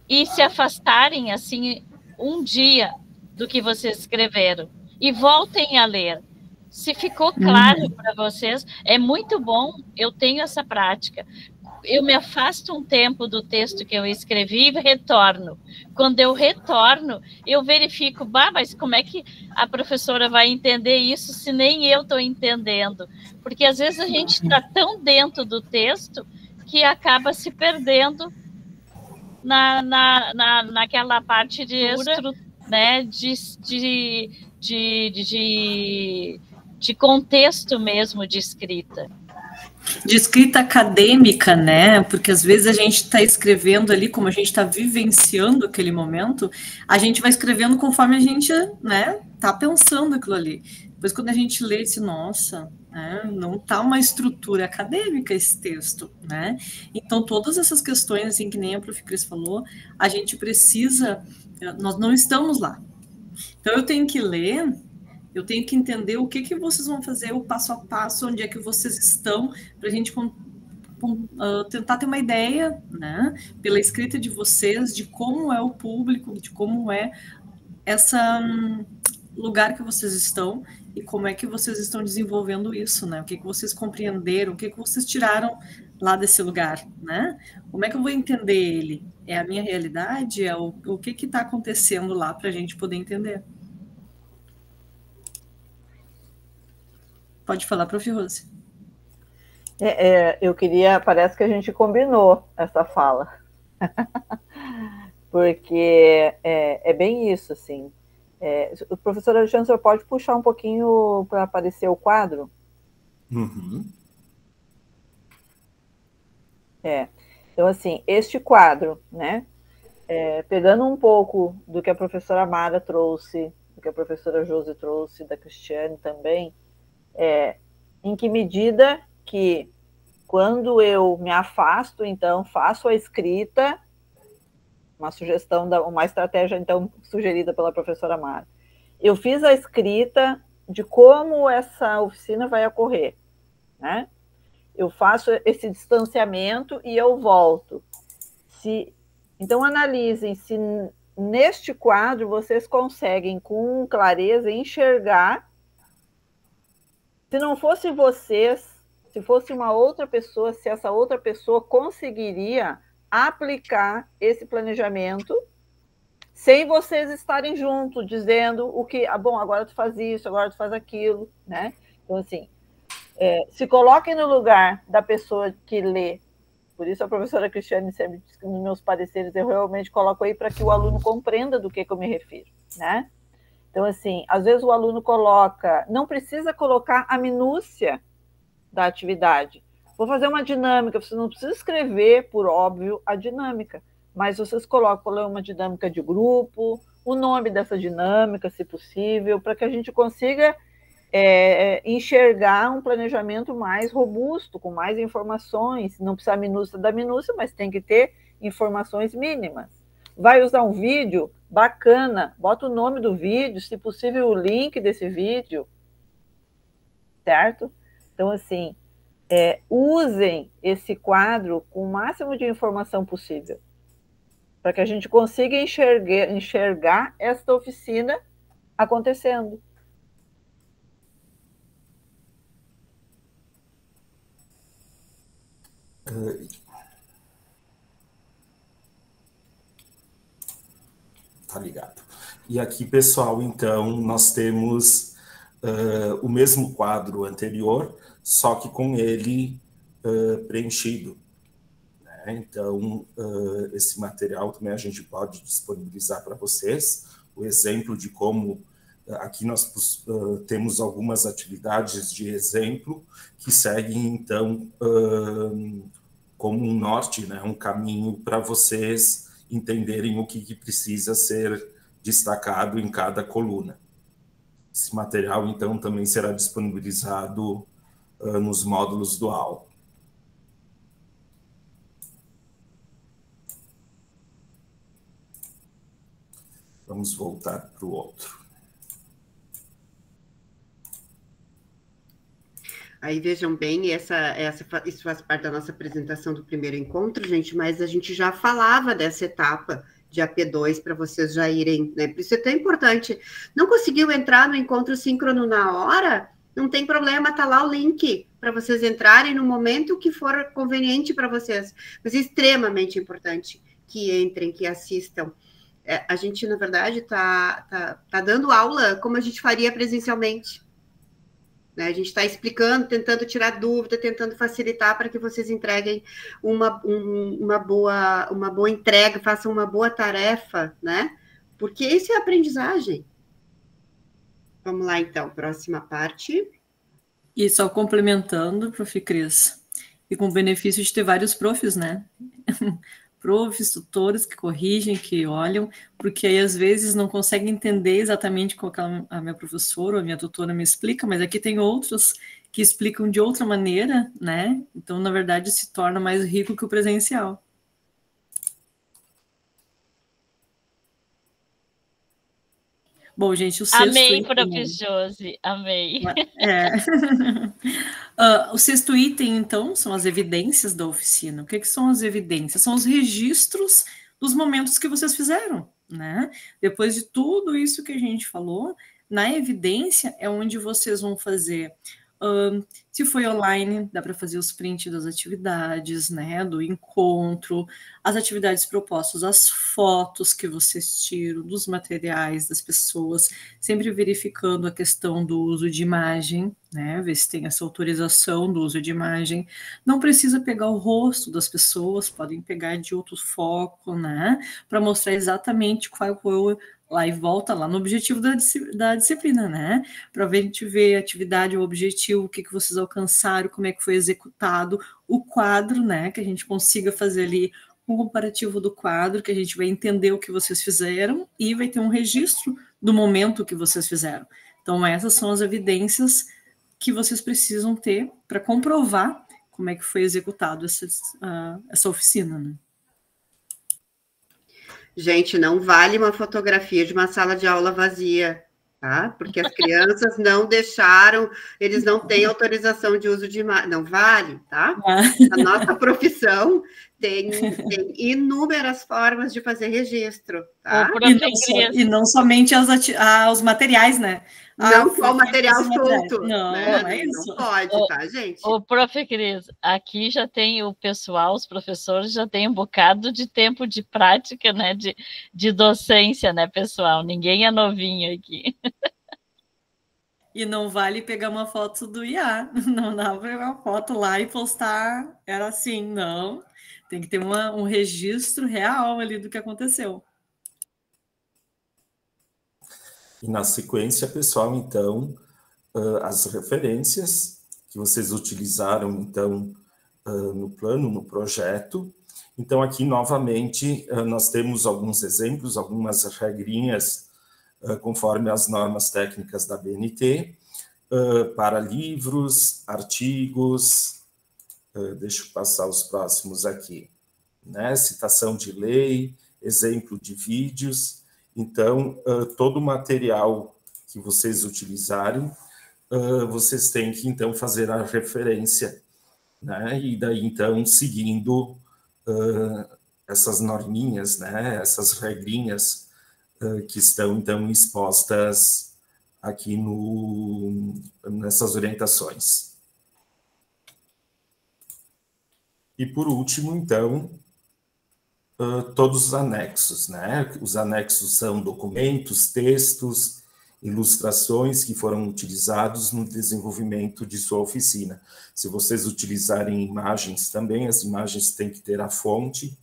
e se afastarem assim um dia do que vocês escreveram e voltem a ler. Se ficou claro para vocês, é muito bom, eu tenho essa prática. Eu me afasto um tempo do texto que eu escrevi e retorno. Quando eu retorno, eu verifico, mas como é que a professora vai entender isso se nem eu estou entendendo? Porque às vezes a gente está tão dentro do texto que acaba se perdendo naquela parte de né, de contexto mesmo de escrita. De escrita acadêmica, né? Porque às vezes a gente está escrevendo ali, como a gente está vivenciando aquele momento, a gente vai escrevendo conforme a gente, né, tá pensando aquilo ali. Depois, quando a gente lê, diz, nossa, né, não tá uma estrutura acadêmica esse texto, né? Então, todas essas questões, assim, que nem a Prof. Cris falou, a gente precisa, nós não estamos lá. Então, eu tenho que ler. Eu tenho que entender o que vocês vão fazer, o passo a passo, onde é que vocês estão, para a gente tentar ter uma ideia, né, pela escrita de vocês, de como é o público, de como é esse lugar que vocês estão e como é que vocês estão desenvolvendo isso, né? O que vocês compreenderam, o que vocês tiraram lá desse lugar, né? Como é que eu vou entender ele? É a minha realidade? É o que está acontecendo lá para a gente poder entender? Pode falar, Prof. Rose. Eu queria, parece que a gente combinou essa fala. Porque é bem isso, assim. O professor Alexandre, o senhor pode puxar um pouquinho para aparecer o quadro? Uhum. Então, assim, este quadro, né? pegando um pouco do que a professora Mara trouxe, do que a professora Josi trouxe, da Cristiane também, em que medida que, quando eu me afasto, então, faço a escrita, uma sugestão, uma estratégia, então, sugerida pela professora Mara. Eu fiz a escrita de como essa oficina vai ocorrer, né? Eu faço esse distanciamento e eu volto. Então, analisem se neste quadro vocês conseguem, com clareza, enxergar. Se não fosse vocês, se fosse uma outra pessoa, se essa outra pessoa conseguiria aplicar esse planejamento sem vocês estarem juntos, dizendo o que, bom, agora tu faz isso, agora tu faz aquilo, né? Então, assim, se coloquem no lugar da pessoa que lê. Por isso a professora Cristiane sempre diz que nos meus pareceres eu realmente coloco aí para que o aluno compreenda do que eu me refiro, né? Então, assim, às vezes o aluno coloca, não precisa colocar a minúcia da atividade. Vou fazer uma dinâmica, você não precisa escrever, por óbvio, a dinâmica, mas vocês colocam uma dinâmica de grupo, o nome dessa dinâmica, se possível, para que a gente consiga enxergar um planejamento mais robusto, com mais informações. Não precisa a minúcia da minúcia, mas tem que ter informações mínimas. Vai usar um vídeo? Bacana, bota o nome do vídeo, se possível o link desse vídeo, certo? Então, assim, usem esse quadro com o máximo de informação possível, para que a gente consiga enxergar esta oficina acontecendo. Tá ligado. E aqui, pessoal, então, nós temos o mesmo quadro anterior, só que com ele preenchido. Né? Então, esse material também a gente pode disponibilizar para vocês, o exemplo de como aqui nós temos algumas atividades de exemplo que seguem, então, como um norte, né? Um caminho para vocês entenderem o que precisa ser destacado em cada coluna. Esse material, então, também será disponibilizado nos módulos do aula. Vamos voltar para o outro. Aí vejam bem, isso faz parte da nossa apresentação do primeiro encontro, gente, mas a gente já falava dessa etapa de AP2 para vocês já irem, né? Por isso é tão importante. Não conseguiu entrar no encontro síncrono na hora? Não tem problema, tá lá o link para vocês entrarem no momento que for conveniente para vocês. Mas é extremamente importante que entrem, que assistam. A gente, na verdade, tá dando aula como a gente faria presencialmente. A gente está explicando, tentando tirar dúvida, tentando facilitar para que vocês entreguem uma boa entrega, façam uma boa tarefa, né? Porque isso é aprendizagem. Vamos lá, então, próxima parte. E só complementando, Prof. Cris, e com o benefício de ter vários profs, né? Profs, tutores que corrigem, que olham, porque aí às vezes não conseguem entender exatamente qual que a minha professora ou a minha tutora me explica, mas aqui tem outros que explicam de outra maneira, né? Então, na verdade, se torna mais rico que o presencial. Bom, gente, o sexto... Amei, Prof. Josi, amei. O sexto item, então, são as evidências da oficina. O que são as evidências? São os registros dos momentos que vocês fizeram, né? Depois de tudo isso que a gente falou, na evidência é onde vocês vão fazer... se foi online, dá para fazer os prints das atividades, né, do encontro, as atividades propostas, as fotos que vocês tiram, dos materiais, das pessoas, sempre verificando a questão do uso de imagem, né, ver se tem essa autorização do uso de imagem. Não precisa pegar o rosto das pessoas, podem pegar de outro foco, né, para mostrar exatamente qual foi lá e volta lá no objetivo da disciplina, né? Para a gente ver a atividade, o objetivo, o que vocês alcançaram, como é que foi executado, o quadro, né? Que a gente consiga fazer ali um comparativo do quadro, que a gente vai entender o que vocês fizeram e vai ter um registro do momento que vocês fizeram. Então, essas são as evidências que vocês precisam ter para comprovar como é que foi executado essa oficina, né? Gente, não vale uma fotografia de uma sala de aula vazia, tá? Porque as crianças não deixaram, eles não têm autorização de uso de imagem. Não vale, tá? A nossa profissão tem inúmeras formas de fazer registro, tá? E não somente os materiais, né? Não só o material solto. Não, né? não é isso. Não pode, tá, gente? Ô, prof. Cris, aqui já tem o pessoal, os professores já tem um bocado de tempo de prática, né? De docência, né, pessoal? Ninguém é novinho aqui. E não vale pegar uma foto do IA. Não dá para pegar uma foto lá e postar. Era assim, não. Tem que ter um registro real ali do que aconteceu. E na sequência, pessoal, então, as referências que vocês utilizaram, então, no plano, no projeto. Então, aqui, novamente, nós temos alguns exemplos, algumas regrinhas, conforme as normas técnicas da BNT, para livros, artigos, deixa eu passar os próximos aqui, né? Citação de lei, exemplo de vídeos. Então, todo o material que vocês utilizarem, vocês têm que, então, fazer a referência, né? E daí, então, seguindo essas norminhas, né? Essas regrinhas que estão, então, expostas aqui nessas orientações. E, por último, então, todos os anexos, né? Os anexos são documentos, textos, ilustrações que foram utilizados no desenvolvimento de sua oficina. Se vocês utilizarem imagens também, as imagens têm que ter a fonte,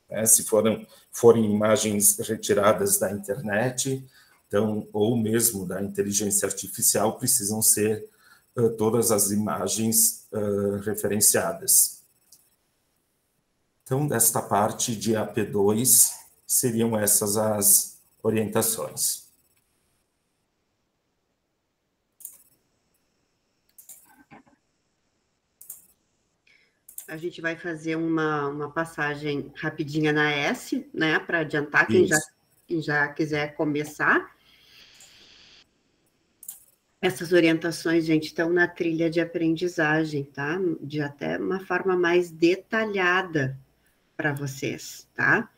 né? Se forem imagens retiradas da internet, então, ou mesmo da inteligência artificial, precisam ser todas as imagens referenciadas. Então, desta parte de AP2, seriam essas as orientações. A gente vai fazer uma passagem rapidinha na S, né, para adiantar quem já quiser começar. Essas orientações, gente, estão na trilha de aprendizagem, tá? De até uma forma mais detalhada para vocês, tá?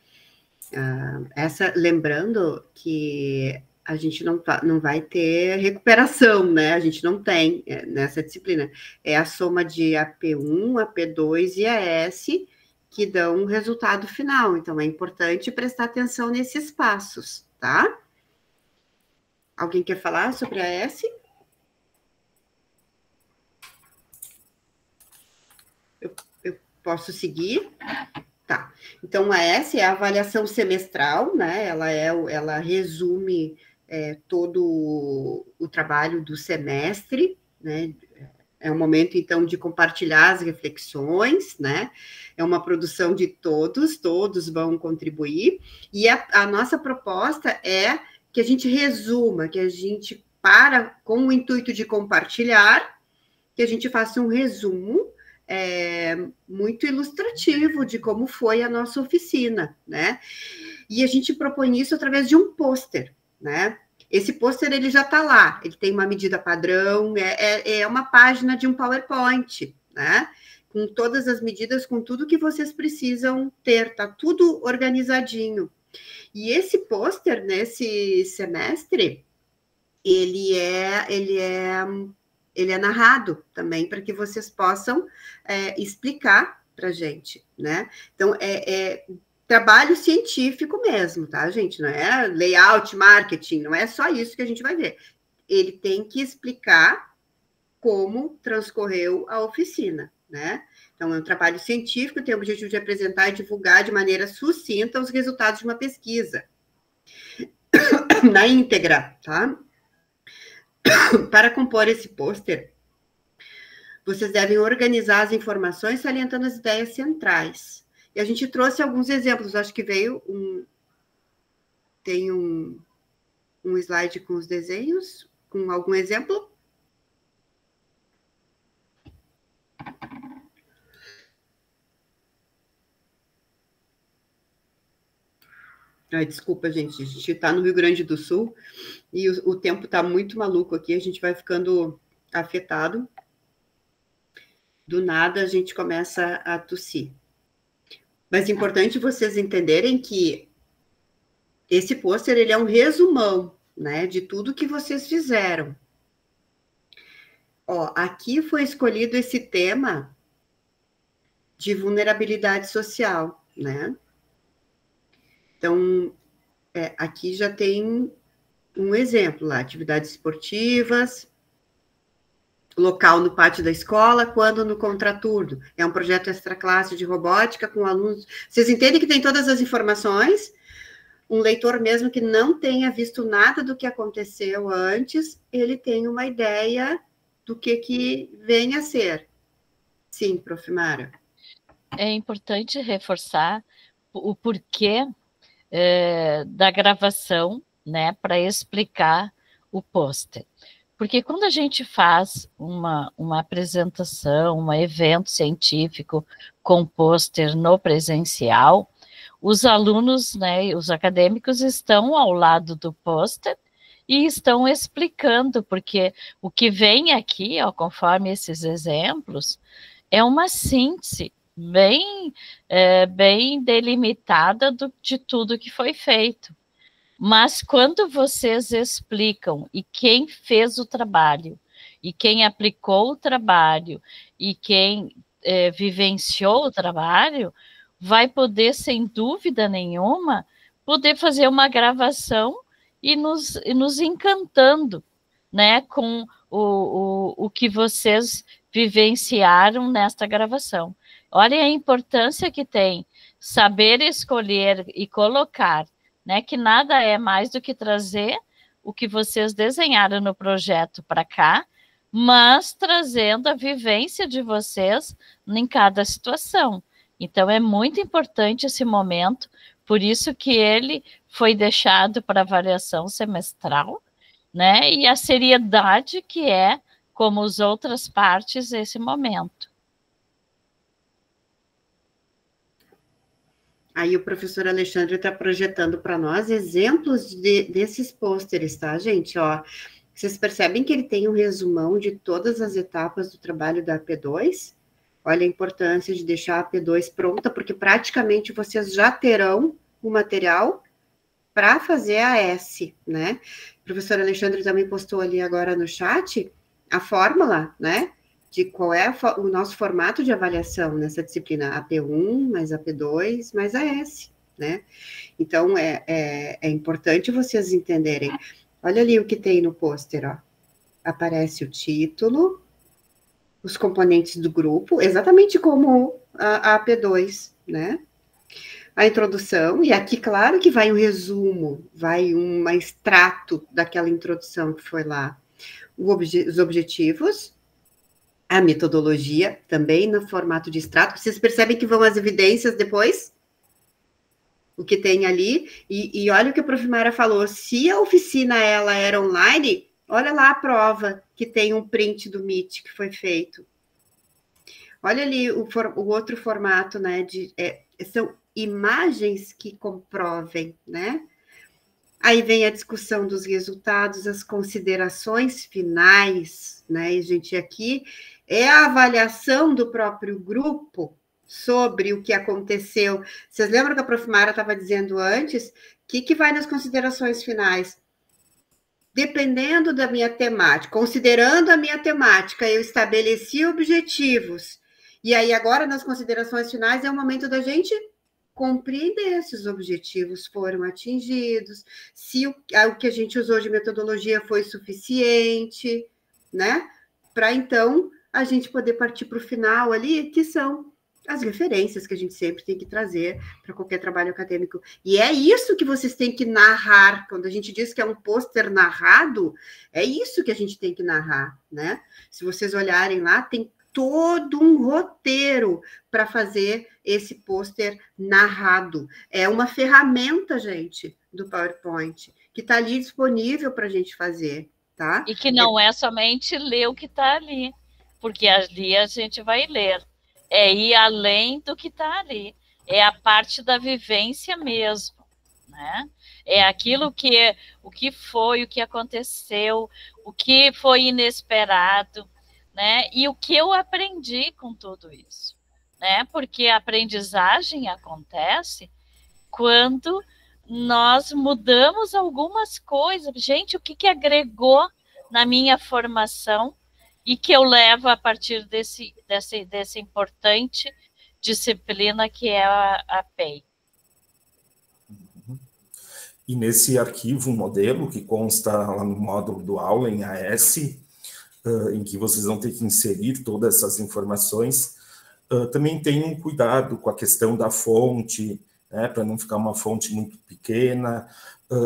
Lembrando que a gente não vai ter recuperação, né? A gente não tem nessa disciplina. É a soma de AP1, AP2 e AS que dão um resultado final. Então, é importante prestar atenção nesses passos, tá? Alguém quer falar sobre a AS? Eu posso seguir? Tá. Então, a AS é a avaliação semestral, né? Ela resume todo o trabalho do semestre, né? É um momento, então, de compartilhar as reflexões, né? É uma produção de todos vão contribuir, e a nossa proposta é que a gente resuma, que a gente, com o intuito de compartilhar, que a gente faça um resumo muito ilustrativo de como foi a nossa oficina, né? E a gente propõe isso através de um pôster, né? Esse pôster, ele já está lá, ele tem uma medida padrão, é uma página de um PowerPoint, né? Com todas as medidas, com tudo que vocês precisam ter, tá tudo organizadinho. E esse pôster, nesse semestre, ele é narrado também, para que vocês possam explicar para a gente, né? Então, trabalho científico mesmo, tá, gente? Não é layout, marketing, não é só isso que a gente vai ver. Ele tem que explicar como transcorreu a oficina, né? Então, é um trabalho científico, tem o objetivo de apresentar e divulgar de maneira sucinta os resultados de uma pesquisa. Na íntegra, tá? Para compor esse pôster, vocês devem organizar as informações salientando as ideias centrais. E a gente trouxe alguns exemplos, acho que veio tem um slide com os desenhos, com algum exemplo? Ai, desculpa, gente, a gente está no Rio Grande do Sul e o tempo está muito maluco aqui, a gente vai ficando afetado. Do nada, a gente começa a tossir. Mas é importante vocês entenderem que esse pôster, ele é um resumão, né, de tudo que vocês fizeram. Ó, aqui foi escolhido esse tema de vulnerabilidade social, né? Então, aqui já tem um exemplo lá, atividades esportivas, local no pátio da escola, quando no contraturno. É um projeto extraclasse de robótica com alunos. Vocês entendem que tem todas as informações? Um leitor mesmo que não tenha visto nada do que aconteceu antes, ele tem uma ideia do que vem a ser. Sim, Prof. Mara. É importante reforçar o porquê da gravação, né, para explicar o pôster. Porque quando a gente faz uma apresentação, um evento científico com pôster no presencial, os alunos, né, os acadêmicos estão ao lado do pôster e estão explicando, porque o que vem aqui, ó, conforme esses exemplos, é uma síntese bem delimitada de tudo que foi feito. Mas quando vocês explicam, e quem fez o trabalho, e quem aplicou o trabalho, e quem vivenciou o trabalho, vai poder, sem dúvida nenhuma, poder fazer uma gravação e nos encantando, né, com o que vocês vivenciaram nesta gravação. Olha a importância que tem saber escolher e colocar, né, que nada é mais do que trazer o que vocês desenharam no projeto para cá, mas trazendo a vivência de vocês em cada situação. Então, é muito importante esse momento, por isso que ele foi deixado para avaliação semestral, né, e a seriedade que é, como as outras partes, esse momento. Aí o professor Alexandre está projetando para nós exemplos desses pôsteres, tá, gente? Ó, vocês percebem que ele tem um resumão de todas as etapas do trabalho da AP2? Olha a importância de deixar a AP2 pronta, porque praticamente vocês já terão o material para fazer a S, né? O professor Alexandre também postou ali agora no chat a fórmula, né? De qual é o nosso formato de avaliação nessa disciplina, AP1, mais AP2, mais AS, né? Então, é importante vocês entenderem. Olha ali o que tem no pôster, ó. Aparece o título, os componentes do grupo, exatamente como a AP2, né? A introdução, e aqui, claro que vai um resumo, vai um extrato daquela introdução que foi lá. Os objetivos, a metodologia, também no formato de extrato. Vocês percebem que vão as evidências depois? O que tem ali. E olha o que a Prof. Mara falou. Se a oficina ela era online, olha lá a prova, que tem um print do Meet que foi feito. Olha ali o outro formato, né? São imagens que comprovem, né? Aí vem a discussão dos resultados, as considerações finais, né? E, gente, aqui é a avaliação do próprio grupo sobre o que aconteceu. Vocês lembram que a Prof. Mara estava dizendo antes? O que vai nas considerações finais? Dependendo da minha temática, considerando a minha temática, eu estabeleci objetivos. E aí, agora, nas considerações finais, é o momento da gente compreender se os objetivos foram atingidos, se o que a gente usou de metodologia foi suficiente, né? Para, então, a gente poder partir para o final ali, que são as referências que a gente sempre tem que trazer para qualquer trabalho acadêmico. E é isso que vocês têm que narrar. Quando a gente diz que é um pôster narrado, é isso que a gente tem que narrar, né? Se vocês olharem lá, tem todo um roteiro para fazer esse pôster narrado. É uma ferramenta, gente, do PowerPoint, que está ali disponível para a gente fazer, tá? E que não é somente ler o que está ali, porque ali a gente vai ler. É ir além do que está ali. É a parte da vivência mesmo, né? É aquilo que o que foi, o que aconteceu, o que foi inesperado, né? E o que eu aprendi com tudo isso, né? Porque a aprendizagem acontece quando nós mudamos algumas coisas. Gente, o que agregou na minha formação e que eu levo a partir dessa importante disciplina que é a PEI. E nesse arquivo modelo, que consta lá no módulo do aula, em AS, em que vocês vão ter que inserir todas essas informações, também tenham cuidado com a questão da fonte, né, para não ficar uma fonte muito pequena,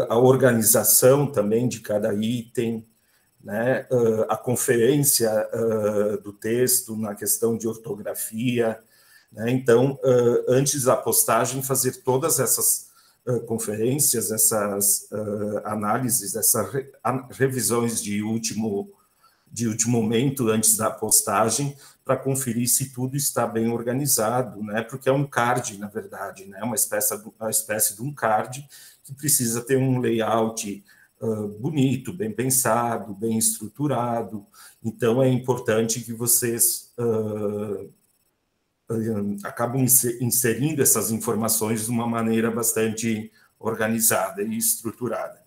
a organização também de cada item, né, a conferência do texto na questão de ortografia, né? Então, antes da postagem, fazer todas essas conferências, essas análises, essas revisões de último momento antes da postagem, para conferir se tudo está bem organizado, né? Porque é um card, na verdade, né? Uma espécie de um card que precisa ter um layout bonito, bem pensado, bem estruturado. Então, é importante que vocês acabam inserindo essas informações de uma maneira bastante organizada e estruturada.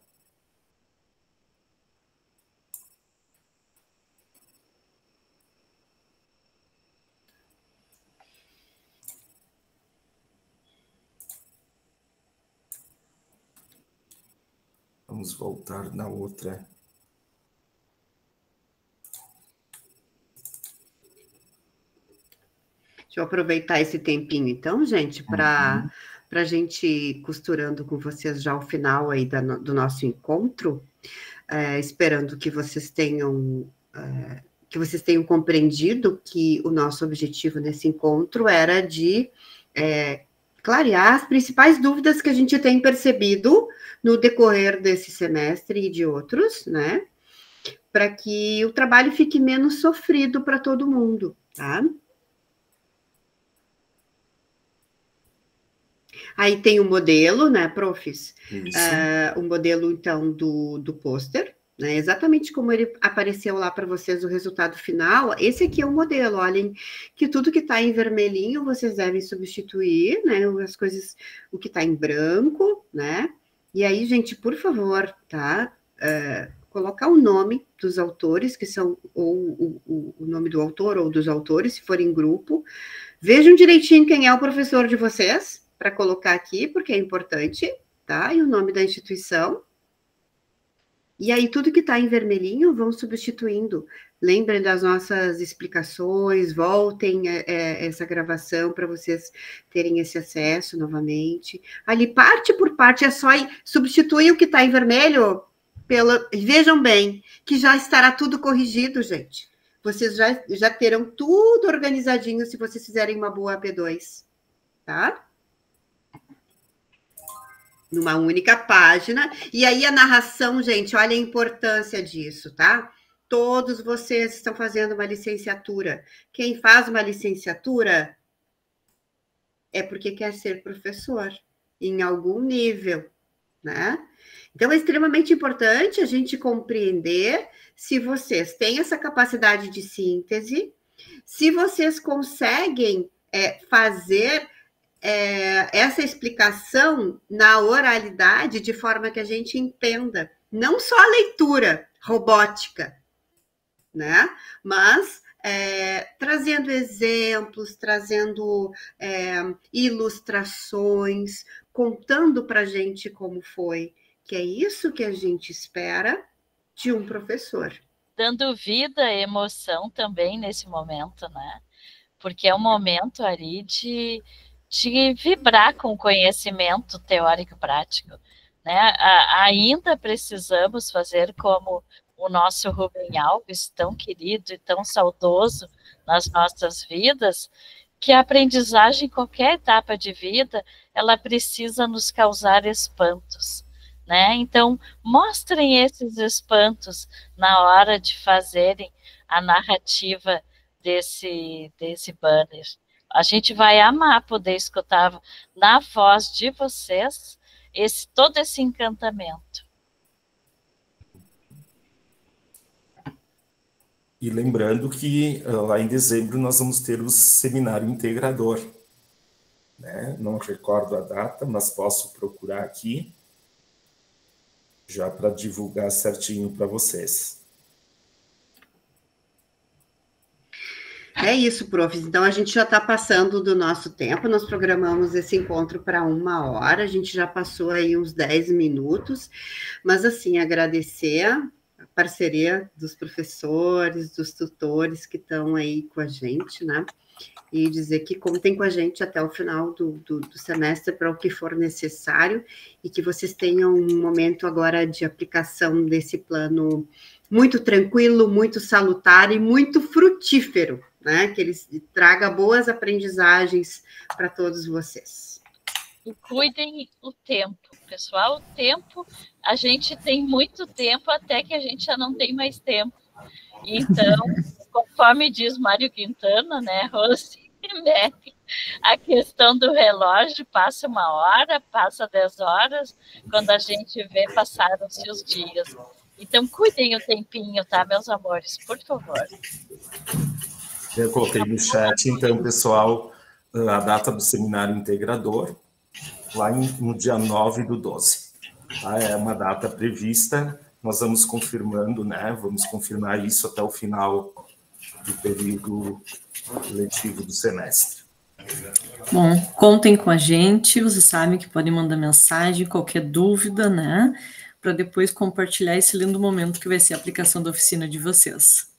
Vamos voltar na outra. Deixa eu aproveitar esse tempinho, então, gente, para a gente ir costurando com vocês já o final aí do nosso encontro, esperando que vocês tenham compreendido que o nosso objetivo nesse encontro era de clarear as principais dúvidas que a gente tem percebido no decorrer desse semestre e de outros, né? Para que o trabalho fique menos sofrido para todo mundo, tá? Aí tem o modelo, né, profs? O modelo, então, do pôster, né? Exatamente como ele apareceu lá para vocês, o resultado final. Esse aqui é o modelo. Olhem que tudo que está em vermelhinho vocês devem substituir, né? As coisas, o que está em branco, né? E aí, gente, por favor, tá? Colocar o nome dos autores, que são ou o nome do autor ou dos autores, se for em grupo. Vejam direitinho quem é o professor de vocês, para colocar aqui, porque é importante, tá? E o nome da instituição. E aí, tudo que está em vermelhinho, vão substituindo. Lembrem das nossas explicações, voltem essa gravação para vocês terem esse acesso novamente. Ali, parte por parte, é só substituir o que está em vermelho vejam bem, que já estará tudo corrigido, gente. Vocês já terão tudo organizadinho se vocês fizerem uma boa AP2, tá? Numa única página. E aí a narração, gente, olha a importância disso, tá? Todos vocês estão fazendo uma licenciatura. Quem faz uma licenciatura é porque quer ser professor em algum nível, né? Então, é extremamente importante a gente compreender se vocês têm essa capacidade de síntese, se vocês conseguem fazer essa explicação na oralidade de forma que a gente entenda, não só a leitura robótica, né? Mas trazendo exemplos, trazendo ilustrações, contando para a gente como foi, que é isso que a gente espera de um professor. Dando vida, emoção também nesse momento, né? Porque é um momento ali de vibrar com o conhecimento teórico e prático, né? Ainda precisamos fazer como o nosso Rubem Alves, tão querido e tão saudoso, nas nossas vidas, que a aprendizagem, em qualquer etapa de vida, ela precisa nos causar espantos, né? Então, mostrem esses espantos na hora de fazerem a narrativa desse banner. A gente vai amar poder escutar na voz de vocês todo esse encantamento. E lembrando que lá em dezembro nós vamos ter o seminário integrador, né? Não recordo a data, mas posso procurar aqui já para divulgar certinho para vocês. É isso, profs. Então, a gente já está passando do nosso tempo. Nós programamos esse encontro para 1 hora. A gente já passou aí uns 10 minutos. Mas, assim, agradecer a parceria dos professores, dos tutores que estão aí com a gente, né? E dizer que contem com a gente até o final do semestre para o que for necessário e que vocês tenham um momento agora de aplicação desse plano muito tranquilo, muito salutar e muito frutífero, né? Que ele traga boas aprendizagens para todos vocês. E cuidem o tempo, pessoal. O tempo, a gente tem muito tempo até que a gente já não tem mais tempo. Então, conforme diz Mário Quintana, né, Rose e Mary, a questão do relógio passa 1 hora, passa 10 horas, quando a gente vê, passaram-se os dias. Então, cuidem o tempinho, tá, meus amores, por favor. Eu coloquei no chat, então, pessoal, a data do seminário integrador, lá no dia 9/12. Tá? É uma data prevista, nós vamos confirmando, né? Vamos confirmar isso até o final do período letivo do semestre. Bom, contem com a gente, vocês sabem que podem mandar mensagem, qualquer dúvida, né? Para depois compartilhar esse lindo momento que vai ser a aplicação da oficina de vocês.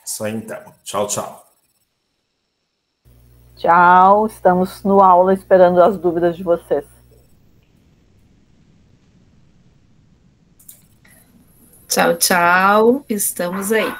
Isso aí, então. Tchau, tchau. Tchau, estamos no aula esperando as dúvidas de vocês. Tchau, tchau, estamos aí.